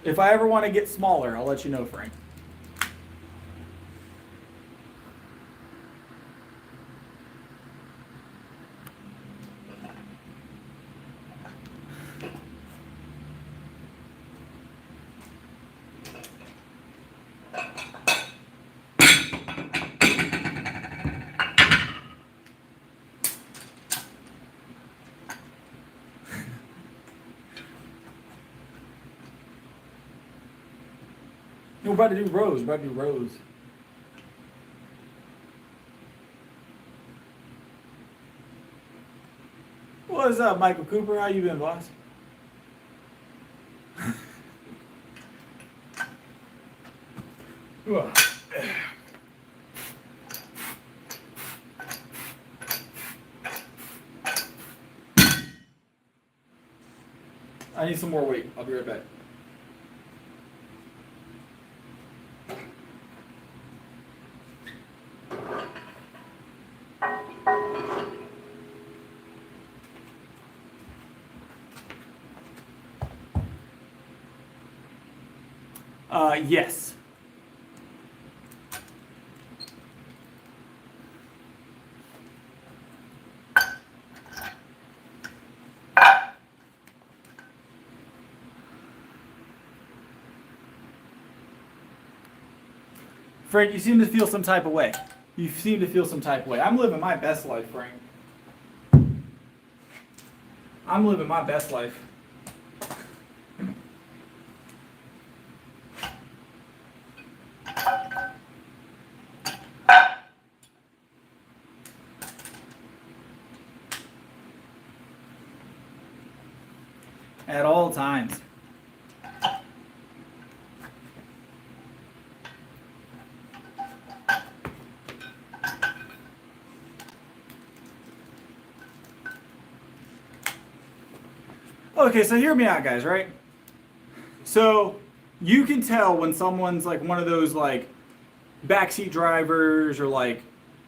If I ever want to get smaller, I'll let you know, Frank. We're about to do rows. What's up, Michael Cooper? How you been, boss? I need some more weight. I'll be right back. Yes. Frank, you seem to feel some type of way. I'm living my best life, Frank. I'm living my best life. At all times. Okay, so hear me out, guys, right? So you can tell when someone's like one of those like backseat drivers or like,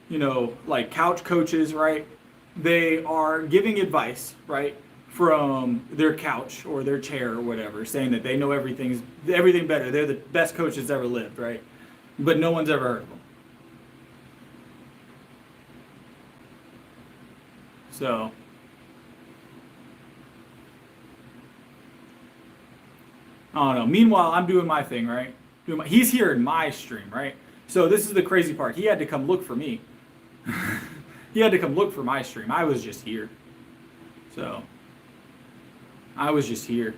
you know, like couch coaches, right? They are giving advice, right, from their couch or their chair or whatever, saying that they know everything better. They're the best coaches ever lived, right? But no one's ever heard of them. So I don't know. Meanwhile, I'm doing my thing, right? He's here in my stream, right? So this is the crazy part. He had to come look for me. He had to come look for my stream. I was just here. So I was just here.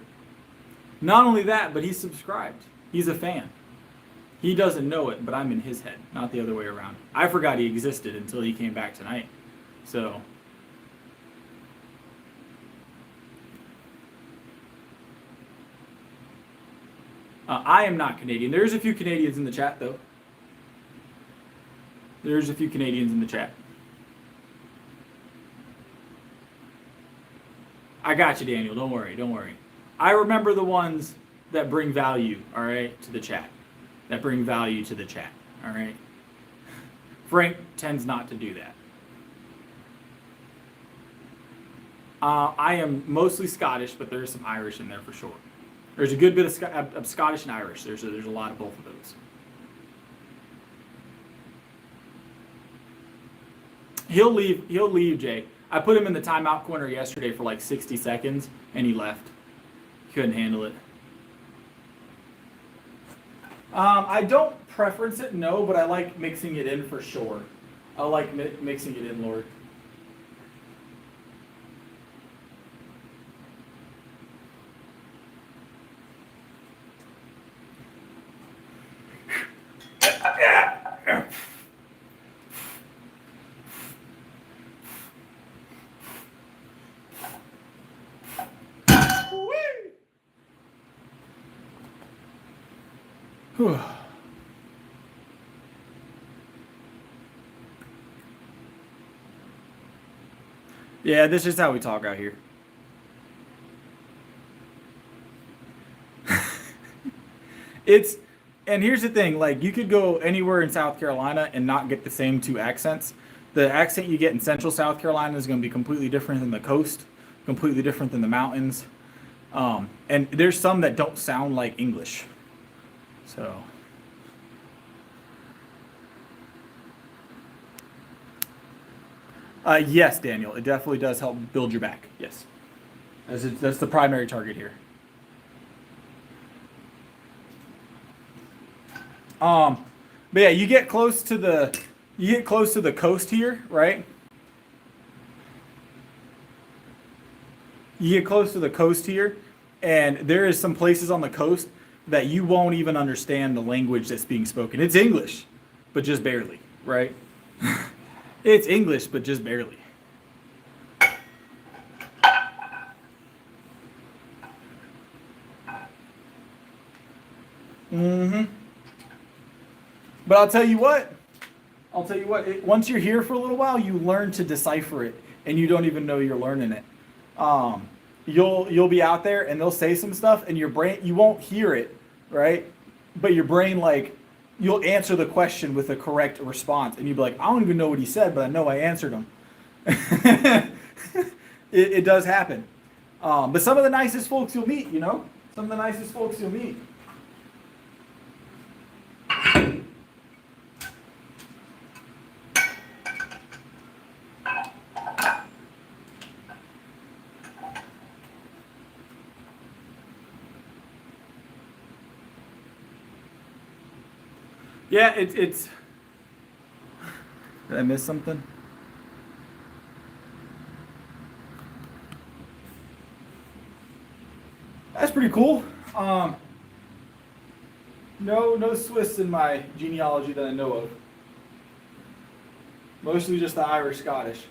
Not only that, but he's subscribed. He's a fan. He doesn't know it, but I'm in his head, not the other way around. I forgot he existed until he came back tonight. So I am not Canadian. There's a few Canadians in the chat, though. There's a few Canadians in the chat. I got you, Daniel. Don't worry. Don't worry. I remember the ones that bring value, all right, to the chat. That bring value to the chat, all right? Frank tends not to do that. I am mostly Scottish, but there's some Irish in there for sure. There's a good bit of Scottish and Irish. There's a lot of both of those. He'll leave, Jay. I put him in the timeout corner yesterday for like 60 seconds, and he left. Couldn't handle it. I don't preference it, no, but I like mixing it in for sure. I like mixing it in, Lord. Yeah, this is how we talk out here. And here's the thing, like you could go anywhere in South Carolina and not get the same two accents. The accent you get in Central South Carolina is going to be completely different than the coast, completely different than the mountains. And there's some that don't sound like English. So. Yes, Daniel, it definitely does help build your back. Yes. That's the primary target here. But yeah, you get close to the coast here, right? You get close to the coast here, and there is some places on the coast that you won't even understand the language that's being spoken. It's English, but just barely, right? It's English, but just barely. Mm-hmm. But I'll tell you what. Once you're here for a little while, you learn to decipher it, and you don't even know you're learning it. You'll be out there, and they'll say some stuff, and your brain, you won't hear it, right? But your brain, like, you'll answer the question with a correct response, and you'll be like, I don't even know what he said, but I know I answered him. It does happen. But some of the nicest folks you'll meet, you know? Some of the nicest folks you'll meet. Yeah, it's. Did I miss something? That's pretty cool. No Swiss in my genealogy that I know of. Mostly just the Irish Scottish.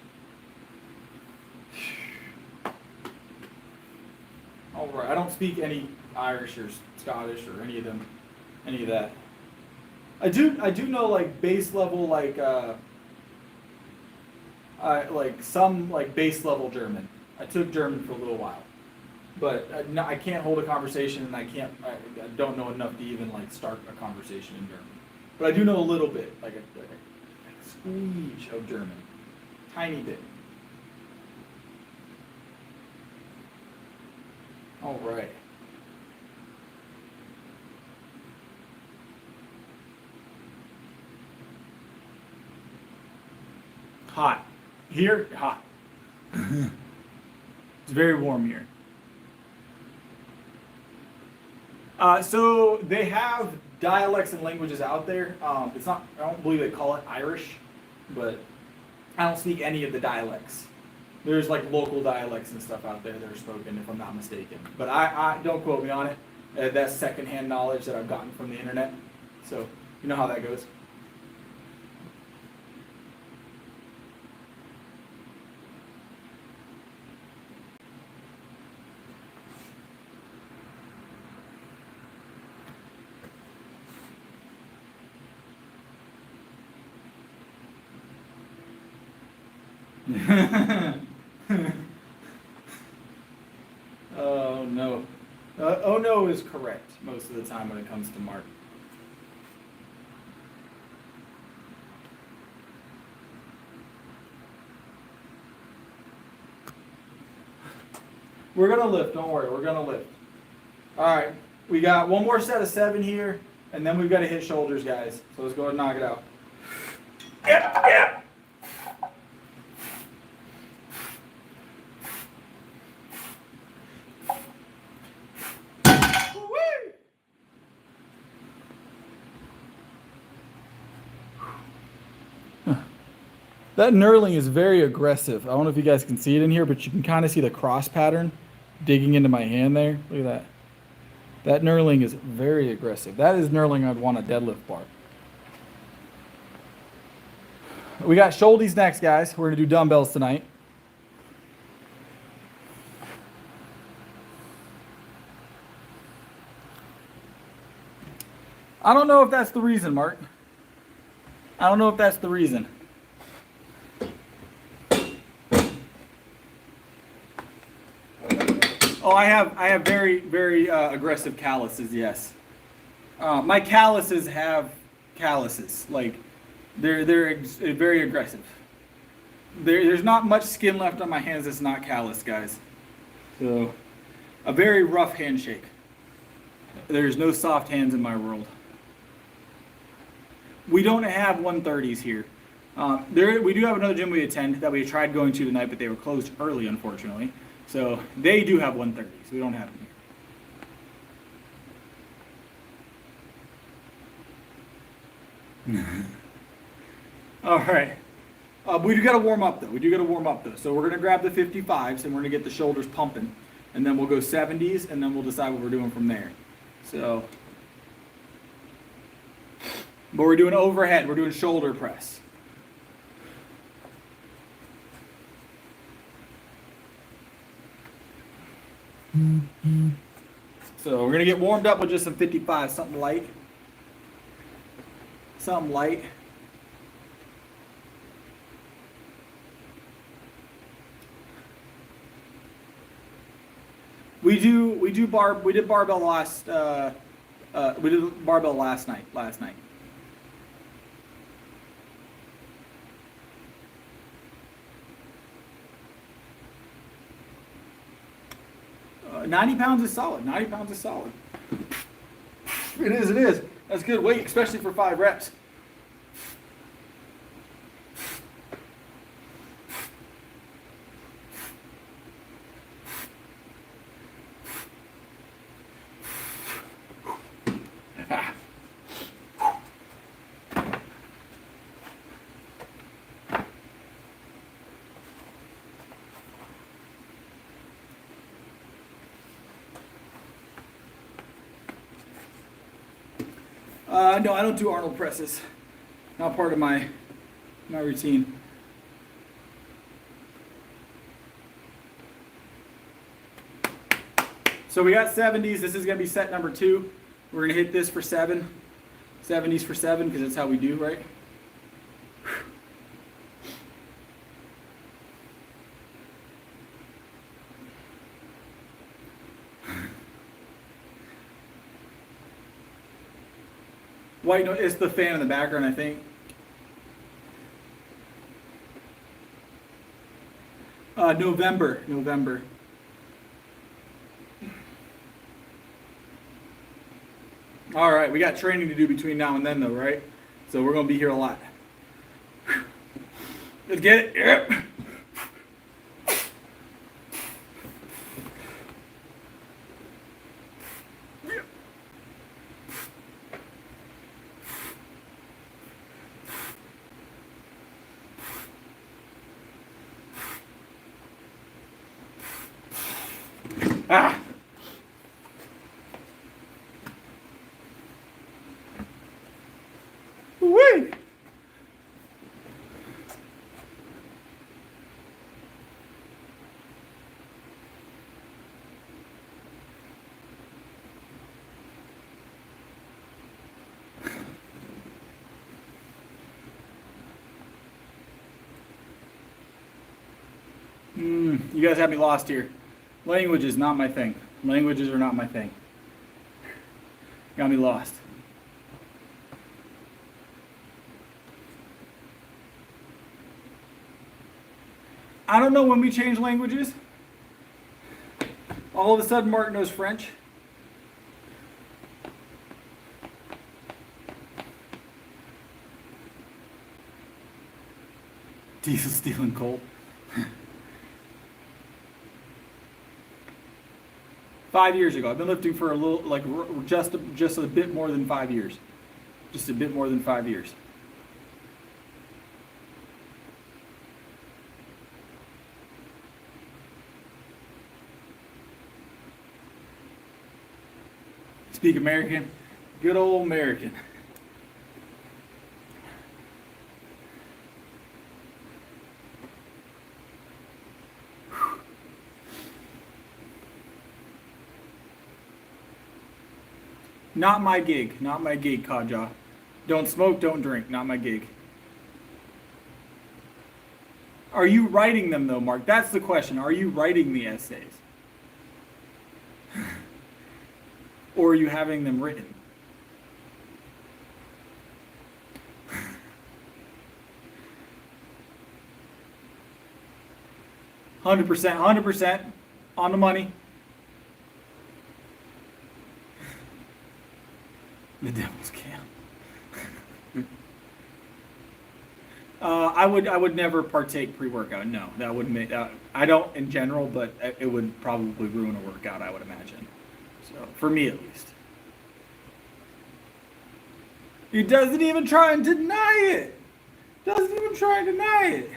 All right, I don't speak any Irish or Scottish or any of that. I do know like base level like some like base level German. I took German for a little while, but I can't hold a conversation, and I don't know enough to even like start a conversation in German. But I do know a little bit, like a squeeze of German, tiny bit. All right. Hot. Here, hot. It's very warm here. So they have dialects and languages out there. It's not. I don't believe they call it Irish, but I don't speak any of the dialects. There's like local dialects and stuff out there that are spoken, if I'm not mistaken. But I don't quote me on it. That's secondhand knowledge that I've gotten from the internet. So you know how that goes. is correct most of the time when it comes to Mark. We're going to lift. Don't worry. We're going to lift. All right. We got one more set of 7 here, and then we've got to hit shoulders, guys. So let's go ahead and knock it out. Yeah. That knurling is very aggressive. I don't know if you guys can see it in here, but you can kind of see the cross pattern digging into my hand there. Look at that. That knurling is very aggressive. That is knurling I'd want a deadlift bar. We got shoulders next, guys. We're going to do dumbbells tonight. I don't know if that's the reason, Mark. I don't know if that's the reason. Oh, I have very, very aggressive calluses, yes. My calluses have calluses. Like, they're very aggressive. There's not much skin left on my hands that's not callous, guys. So, a very rough handshake. There's no soft hands in my world. We don't have 130s here. We do have another gym we attend that we tried going to tonight, but they were closed early, unfortunately. So they do have 130s. We don't have them here. All right. We do got to warm up, though. So we're going to grab the 55s, and we're going to get the shoulders pumping. And then we'll go 70s, and then we'll decide what we're doing from there. So, but we're doing overhead. We're doing shoulder press. So we're going to get warmed up with just some 55, something light. Something light. We did barbell last night. 90 pounds is solid. 90 pounds is solid. It is. That's good weight, especially for 5 reps. No, I don't do Arnold presses. Not part of my routine. So we got 70s. This is going to be set number 2. We're going to hit this for 7. 70s for 7 because that's how we do, right? White noise, it's the fan in the background, I think. November. All right, we got training to do between now and then, though, right? So we're going to be here a lot. Let's get it. Yep. Ah! Whee! You guys have me lost here. Language is not my thing. Languages are not my thing. Got me lost. I don't know when we change languages. All of a sudden, Mark knows French. Diesel stealing coal. 5 years ago. I've been lifting for a little, like just a bit more than 5 years. Just a bit more than 5 years. Speak American. Good old American. Not my gig. Not my gig, Kaja. Don't smoke, don't drink. Not my gig. Are you writing them though, Mark? That's the question. Are you writing the essays? Or are you having them written? $100%, 100% on the money. The devil's camp. I would never partake pre-workout. No, that would make. I don't in general, but it would probably ruin a workout. I would imagine. So for me at least. He doesn't even try and deny it. Doesn't even try and deny it.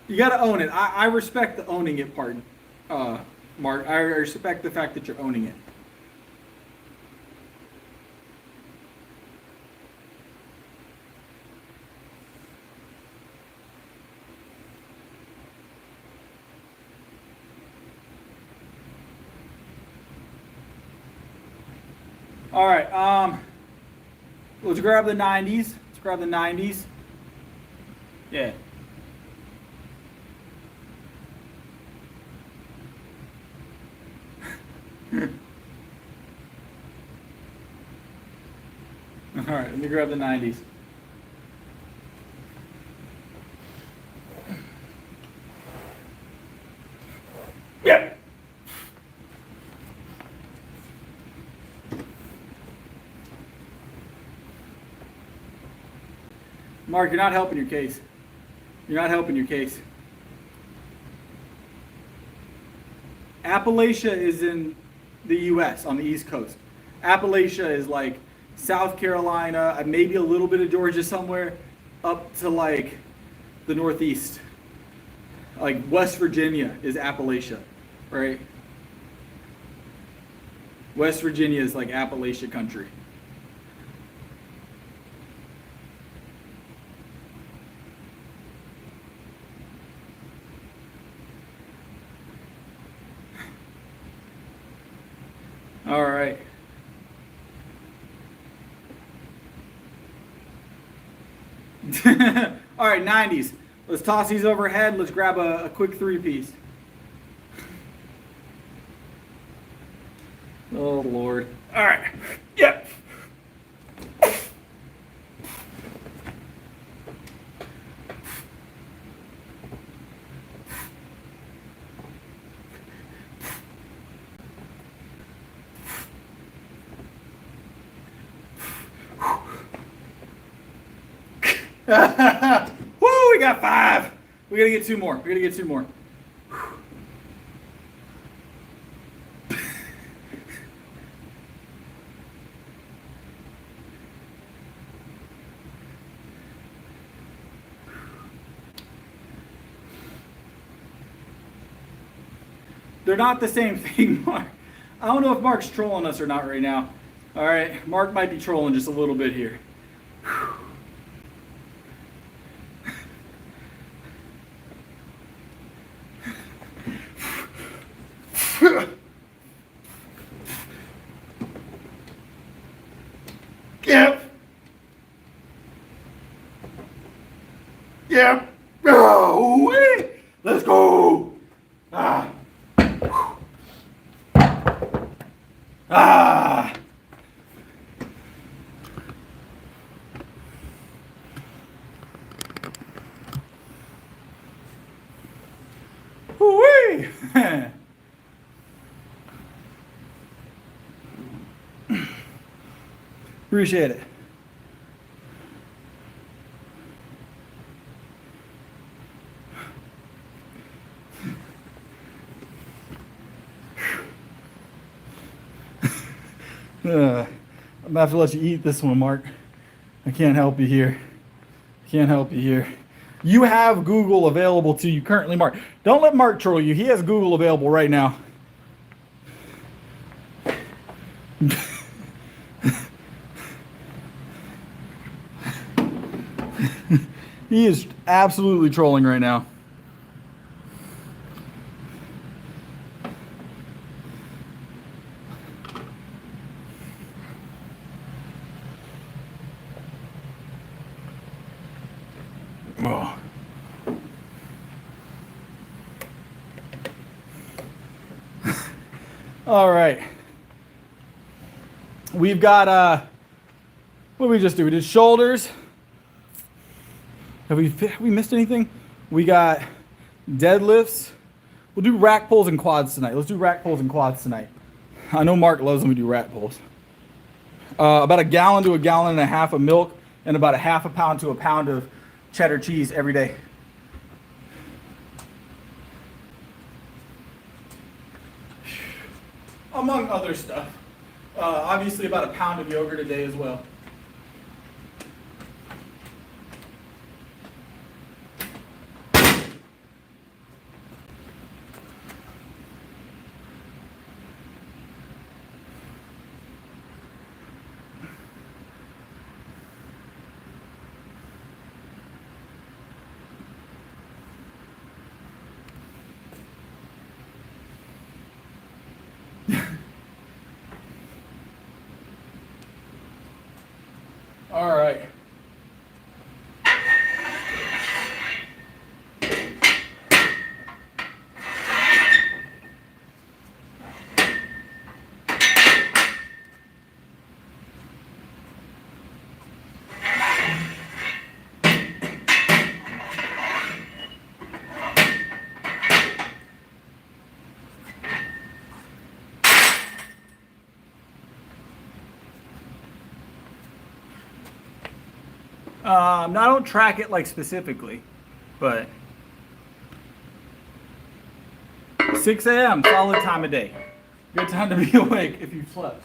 You got to own it. I respect the owning it part, Mark. I respect the fact that you're owning it. All right, let's grab the 90s. Let's grab the 90s. Yeah. All right, let me grab the 90s. Yeah. Mark, you're not helping your case. You're not helping your case. Appalachia is in the U.S. on the East Coast. Appalachia is like South Carolina, maybe a little bit of Georgia somewhere, up to like the Northeast. Like West Virginia is Appalachia, right? West Virginia is like Appalachia country. All right. All right, 90s. Let's toss these overhead. Let's grab a quick three-piece. Oh, Lord. All right. Yep. Woo, we got 5. We gotta get 2 more. We gotta get 2 more. They're not the same thing, Mark. I don't know if Mark's trolling us or not right now. All right, Mark might be trolling just a little bit here. Yep. Yep. Oh, let's go. Ah. Ah! Woo-wee! Appreciate it. I'm gonna have to let you eat this one, Mark. I can't help you here. Can't help you here. You have Google available to you currently, Mark. Don't let Mark troll you. He has Google available right now. He is absolutely trolling right now. Oh. All right. We've got what did we just do? We did shoulders. Have we missed anything? We got deadlifts. We'll do rack pulls and quads tonight. Let's do rack pulls and quads tonight. I know Mark loves when we do rack pulls. About 1 gallon to 1.5 gallons of milk and about 1/2 pound to 1 pound of cheddar cheese every day. Among other stuff. Obviously about 1 pound of yogurt a day as well. All right. I don't track it like specifically, but 6 a.m. solid time of day. Good time to be awake if you've slept.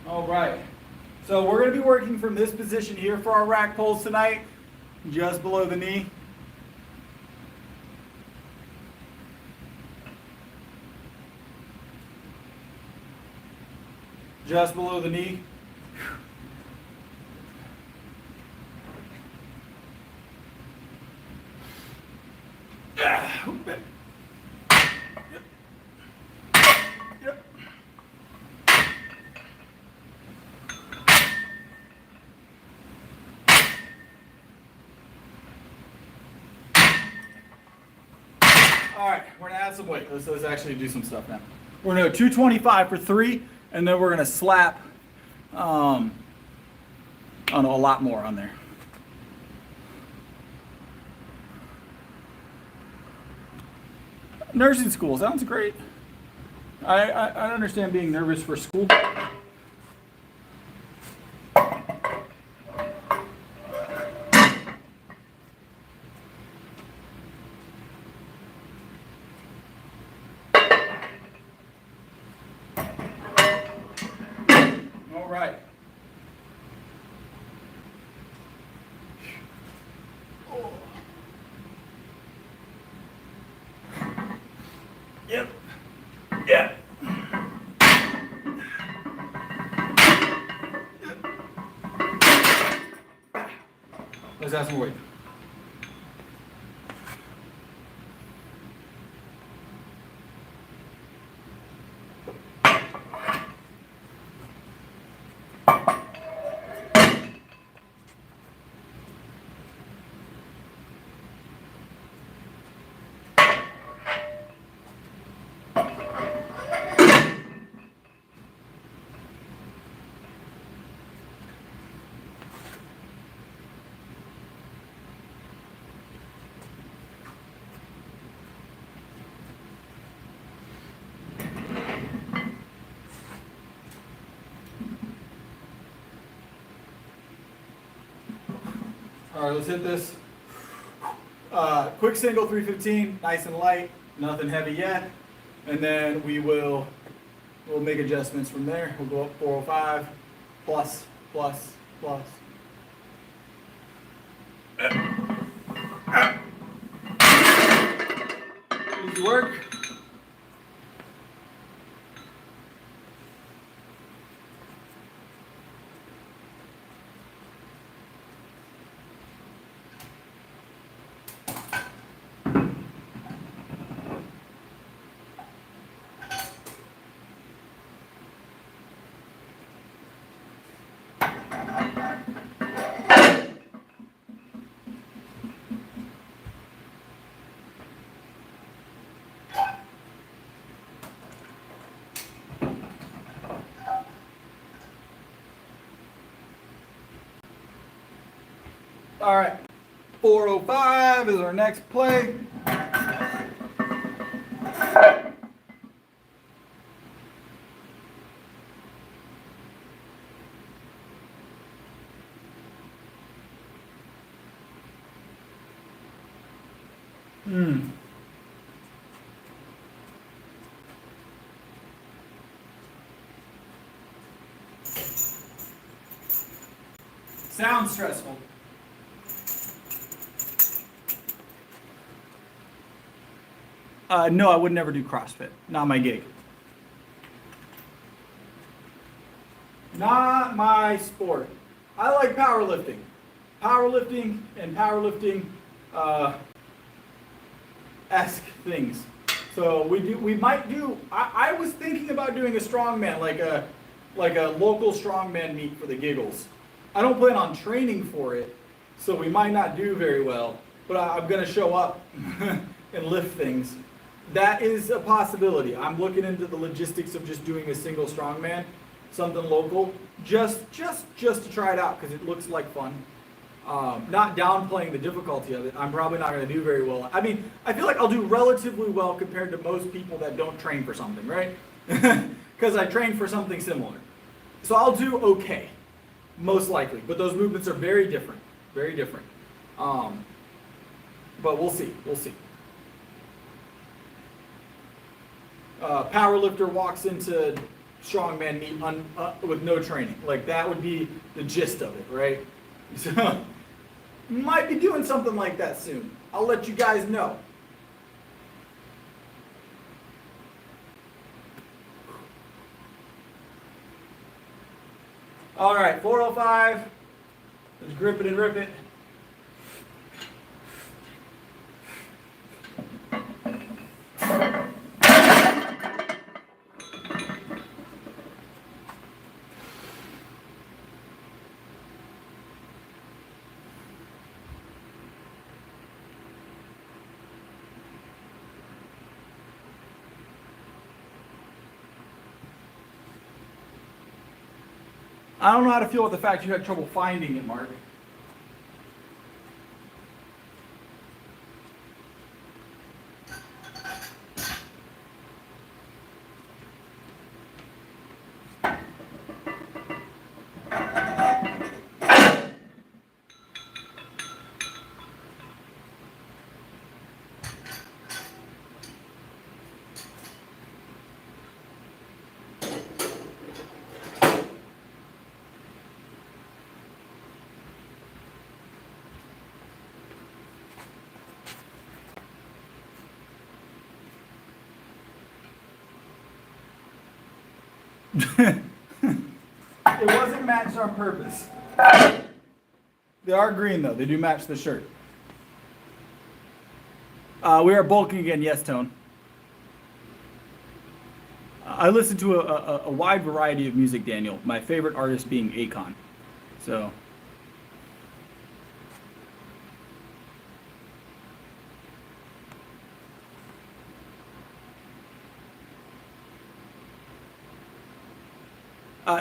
All right. So we're going to be working from this position here for our rack pulls tonight. Just below the knee. Just below the knee. All right, we're gonna add some weight. Let's actually do some stuff now. We're gonna go 225 for 3, and then we're gonna slap a lot more on there. Nursing school sounds great. I understand being nervous for school. All right. Oh. Yep. Yep. Let's add some weight. All right, let's hit this. Quick single 315, nice and light, nothing heavy yet. And then we'll make adjustments from there. We'll go up 405, plus, plus, plus. Easy work. All right, 405 is our next play. Sounds stressful. No, I would never do CrossFit. Not my gig. Not my sport. I like powerlifting. Powerlifting and powerlifting-esque things. So we might do, I was thinking about doing a strongman, like a local strongman meet for the giggles. I don't plan on training for it, so we might not do very well, but I'm gonna show up and lift things. That is a possibility. I'm looking into the logistics of just doing a single strongman, something local, just to try it out because it looks like fun. Not downplaying the difficulty of it. I'm probably not going to do very well. I mean, I feel like I'll do relatively well compared to most people that don't train for something, right? Because I train for something similar. So I'll do okay, most likely. But those movements are very different, very different. But we'll see, we'll see. Powerlifter walks into strongman meet with no training. Like that would be the gist of it, right? So might be doing something like that soon. I'll let you guys know. All right, 405. Let's grip it and rip it. I don't know how to feel with the fact you had trouble finding it, Mark. It wasn't matched on purpose. They are green though. They do match the shirt. We are bulking again. Yes, Tone. I listen to a wide variety of music, Daniel. My favorite artist being Akon. So.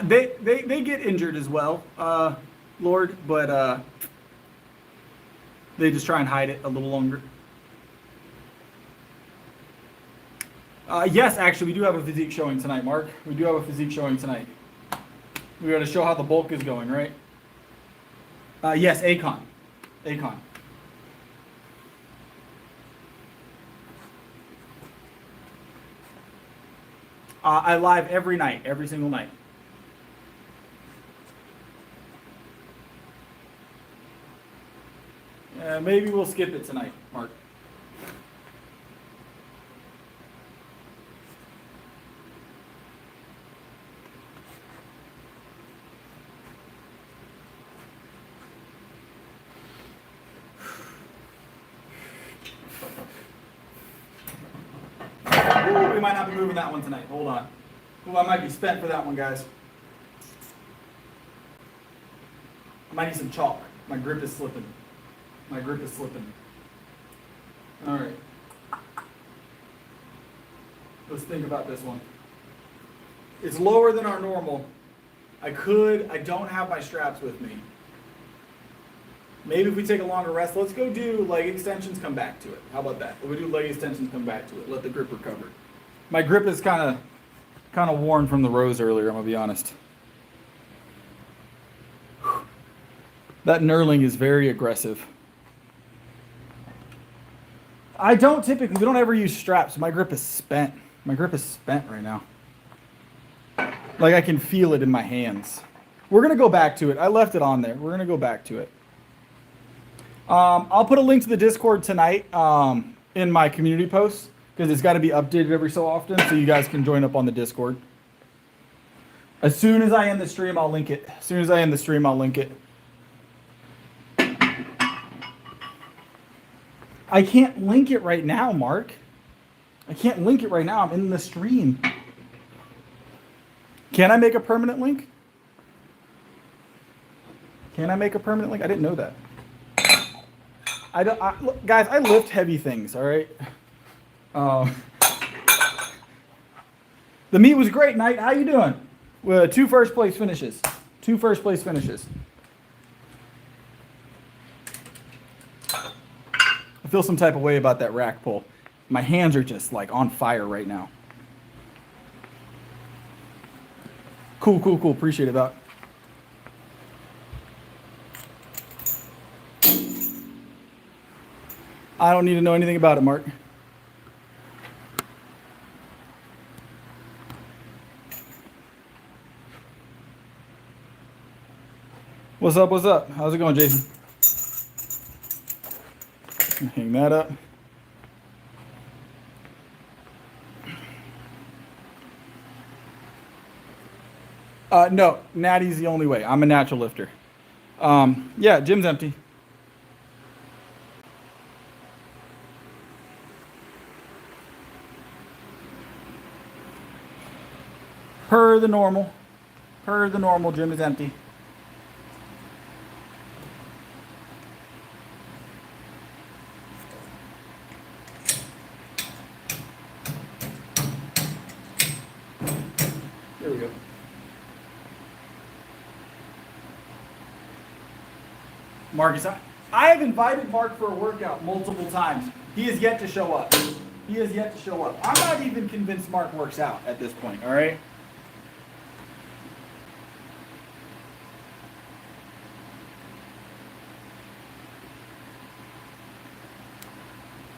They get injured as well, Lord, but they just try and hide it a little longer. Yes, actually, we do have a physique showing tonight, Mark. We do have a physique showing tonight. We got to show how the bulk is going, right? Yes, Akon. Akon. I live every night, every single night. Maybe we'll skip it tonight, Mark. Ooh, we might not be moving that one tonight. Hold on. Ooh, I might be spent for that one, guys. I might need some chalk. My grip is slipping. My grip is slipping. All right. Let's think about this one. It's lower than our normal. I don't have my straps with me. Maybe if we take a longer rest, let's go do leg extensions, come back to it. How about that? If we do leg extensions, come back to it. Let the grip recover. My grip is kind of worn from the rows earlier, I'm going to be honest. That knurling is very aggressive. We don't ever use straps. My grip is spent. My grip is spent right now. Like I can feel it in my hands. We're going to go back to it. I left it on there. We're going to go back to it. I'll put a link to the Discord tonight in my community posts because it's got to be updated every so often so you guys can join up on the Discord. As soon as I end the stream, I'll link it. As soon as I end the stream, I'll link it. I can't link it right now, Mark. I can't link it right now. I'm in the stream. Can I make a permanent link? Can I make a permanent link? I didn't know that. Look, guys, I lift heavy things, all right? The meet was great, Knight. How you doing? 2 first place finishes. 2 first place finishes. I feel some type of way about that rack pull. My hands are just like on fire right now. Cool. Appreciate it, Doc. I don't need to know anything about it, Mark. What's up? How's it going, Jason? Hang that up. No, natty's the only way. I'm a natural lifter. Yeah, gym's empty. Per the normal, gym is empty. There we go. Marcus, I have invited Mark for a workout multiple times. He has yet to show up. I'm not even convinced Mark works out at this point, all right?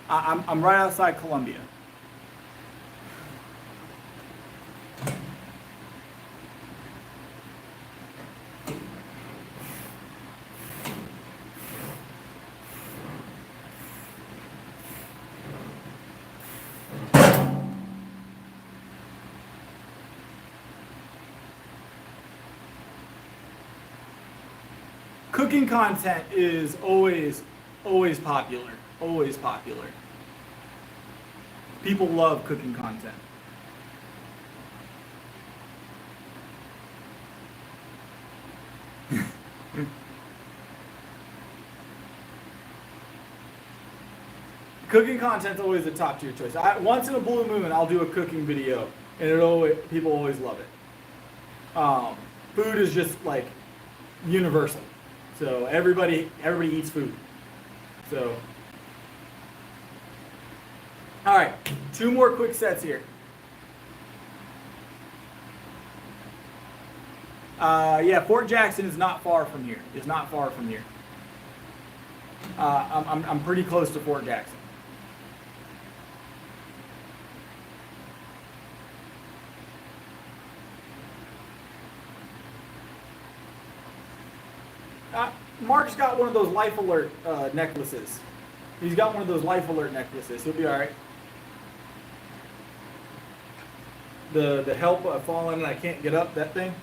I'm right outside Columbia. Cooking content is always popular. Always popular. People love cooking content. Cooking content's always a top tier choice. Once in a blue moon, I'll do a cooking video, and people always love it. Food is just like universal, so everybody eats food. So, all right, 2 more quick sets here. Yeah, Fort Jackson is not far from here. I'm pretty close to Fort Jackson. Mark's got one of those Life Alert necklaces. He's got one of those Life Alert necklaces. He'll be all right. The help of falling and I can't get up, that thing.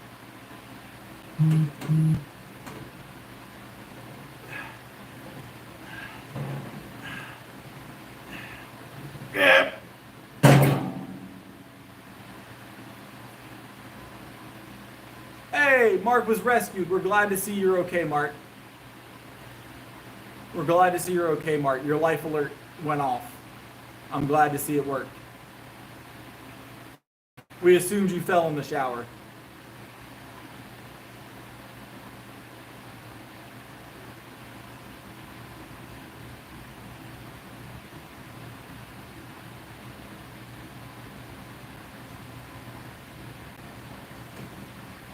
Hey, Mark was rescued. We're glad to see you're okay, Mark. We're glad to see you're okay, Mark. Your Life Alert went off. I'm glad to see it worked. We assumed you fell in the shower.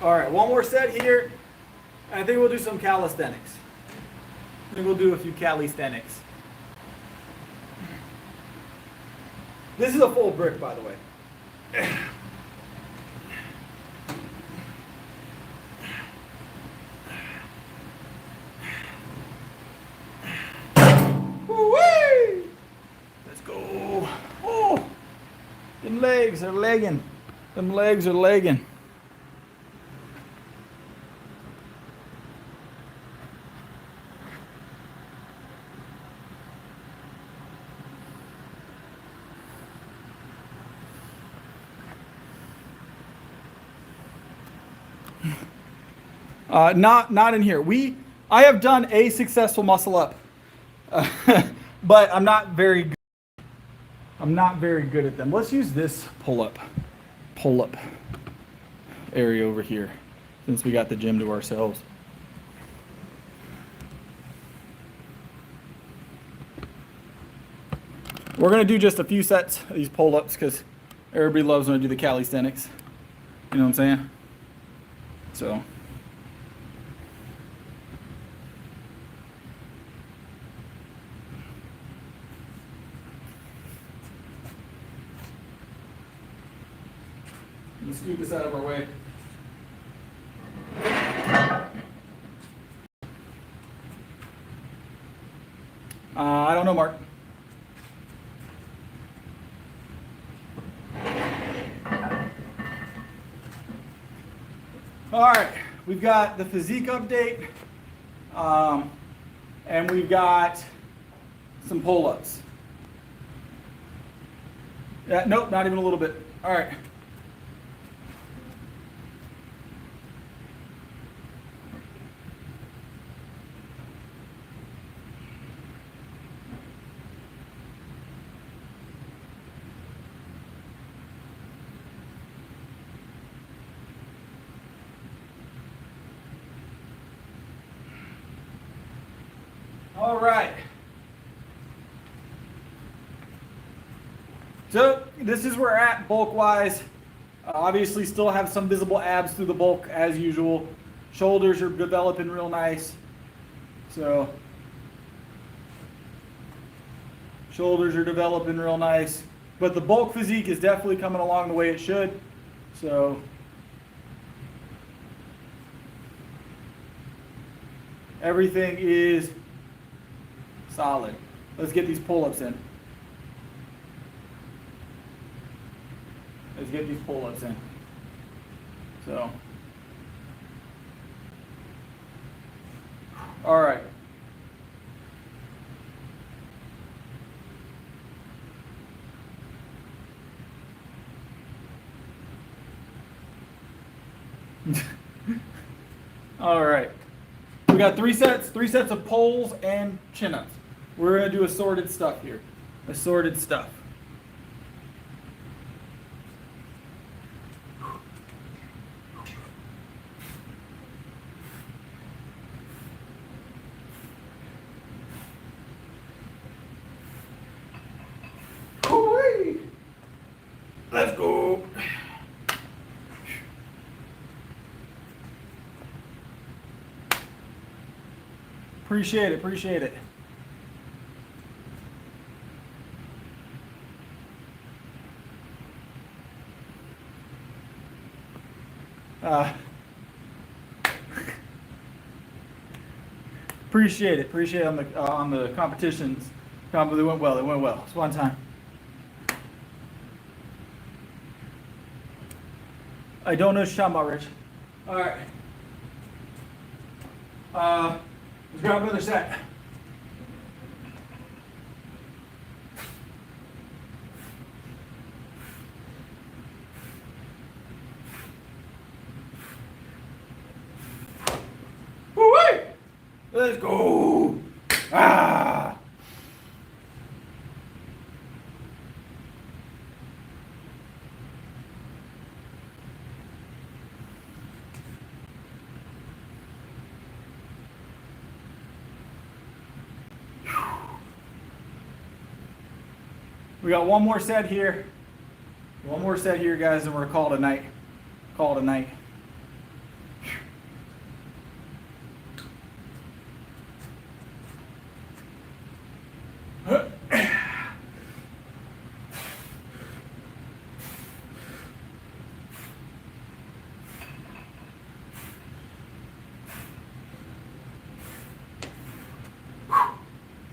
All right, one more set here. And I think we'll do some calisthenics. I think we'll do a few calisthenics. This is a full brick, by the way. Woo-wee! Let's go. Oh, them legs are legging. Them legs are legging. Not in here. I have done a successful muscle up, but I'm not very good. I'm not very good at them. Let's use this pull up area over here, since we got the gym to ourselves. We're gonna do just a few sets of these pull ups because everybody loves when I do the calisthenics. You know what I'm saying? So. Let's scoot this out of our way. I don't know, Mark. All right, we've got the physique update, and we've got some pull-ups. Yeah, nope, not even a little bit. All right. All right. So this is where we're at bulk-wise. Obviously still have some visible abs through the bulk as usual. Shoulders are developing real nice. So shoulders are developing real nice. But the bulk physique is definitely coming along the way it should. So everything is solid. Let's get these pull-ups in. Let's get these pull-ups in. So, all right. All right. We got three sets of pulls and chin-ups. We're gonna do assorted stuff here. Assorted stuff. Ooh-wee. Let's go. Appreciate it, appreciate it. Appreciate it on the competitions. They went well. It went well. It's one time. I don't know what you're talking about, Rich. All right. Let's grab another set. Woo-wee! Let's go. Ah. We got one more set here. One more set here, guys, and we're gonna call it a night. Call it a night.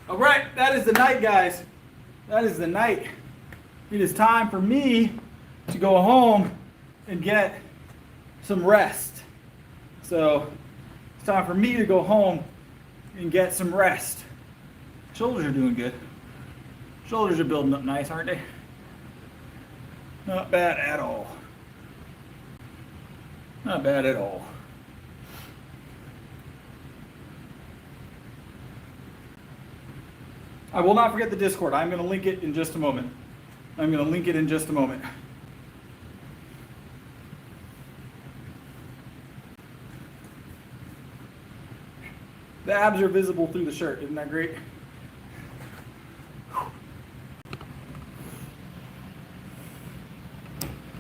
All right, that is the night, guys. That is the night. It is time for me to go home and get some rest. So it's time for me to go home and get some rest. Shoulders are doing good. Shoulders are building up nice, aren't they? Not bad at all. Not bad at all. I will not forget the Discord. I'm going to link it in just a moment. I'm going to link it in just a moment. The abs are visible through the shirt. Isn't that great?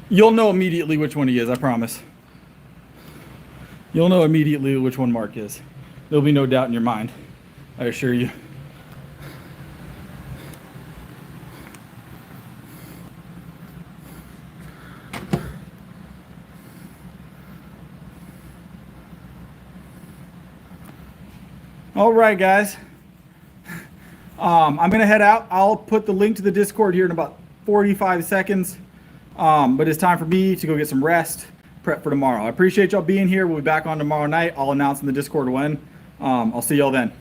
You'll know immediately which one he is, I promise. You'll know immediately which one Mark is. There'll be no doubt in your mind, I assure you. All right, guys. I'm going to head out. I'll put the link to the Discord here in about 45 seconds. But it's time for me to go get some rest, prep for tomorrow. I appreciate y'all being here. We'll be back on tomorrow night. I'll announce in the Discord when. I'll see y'all then.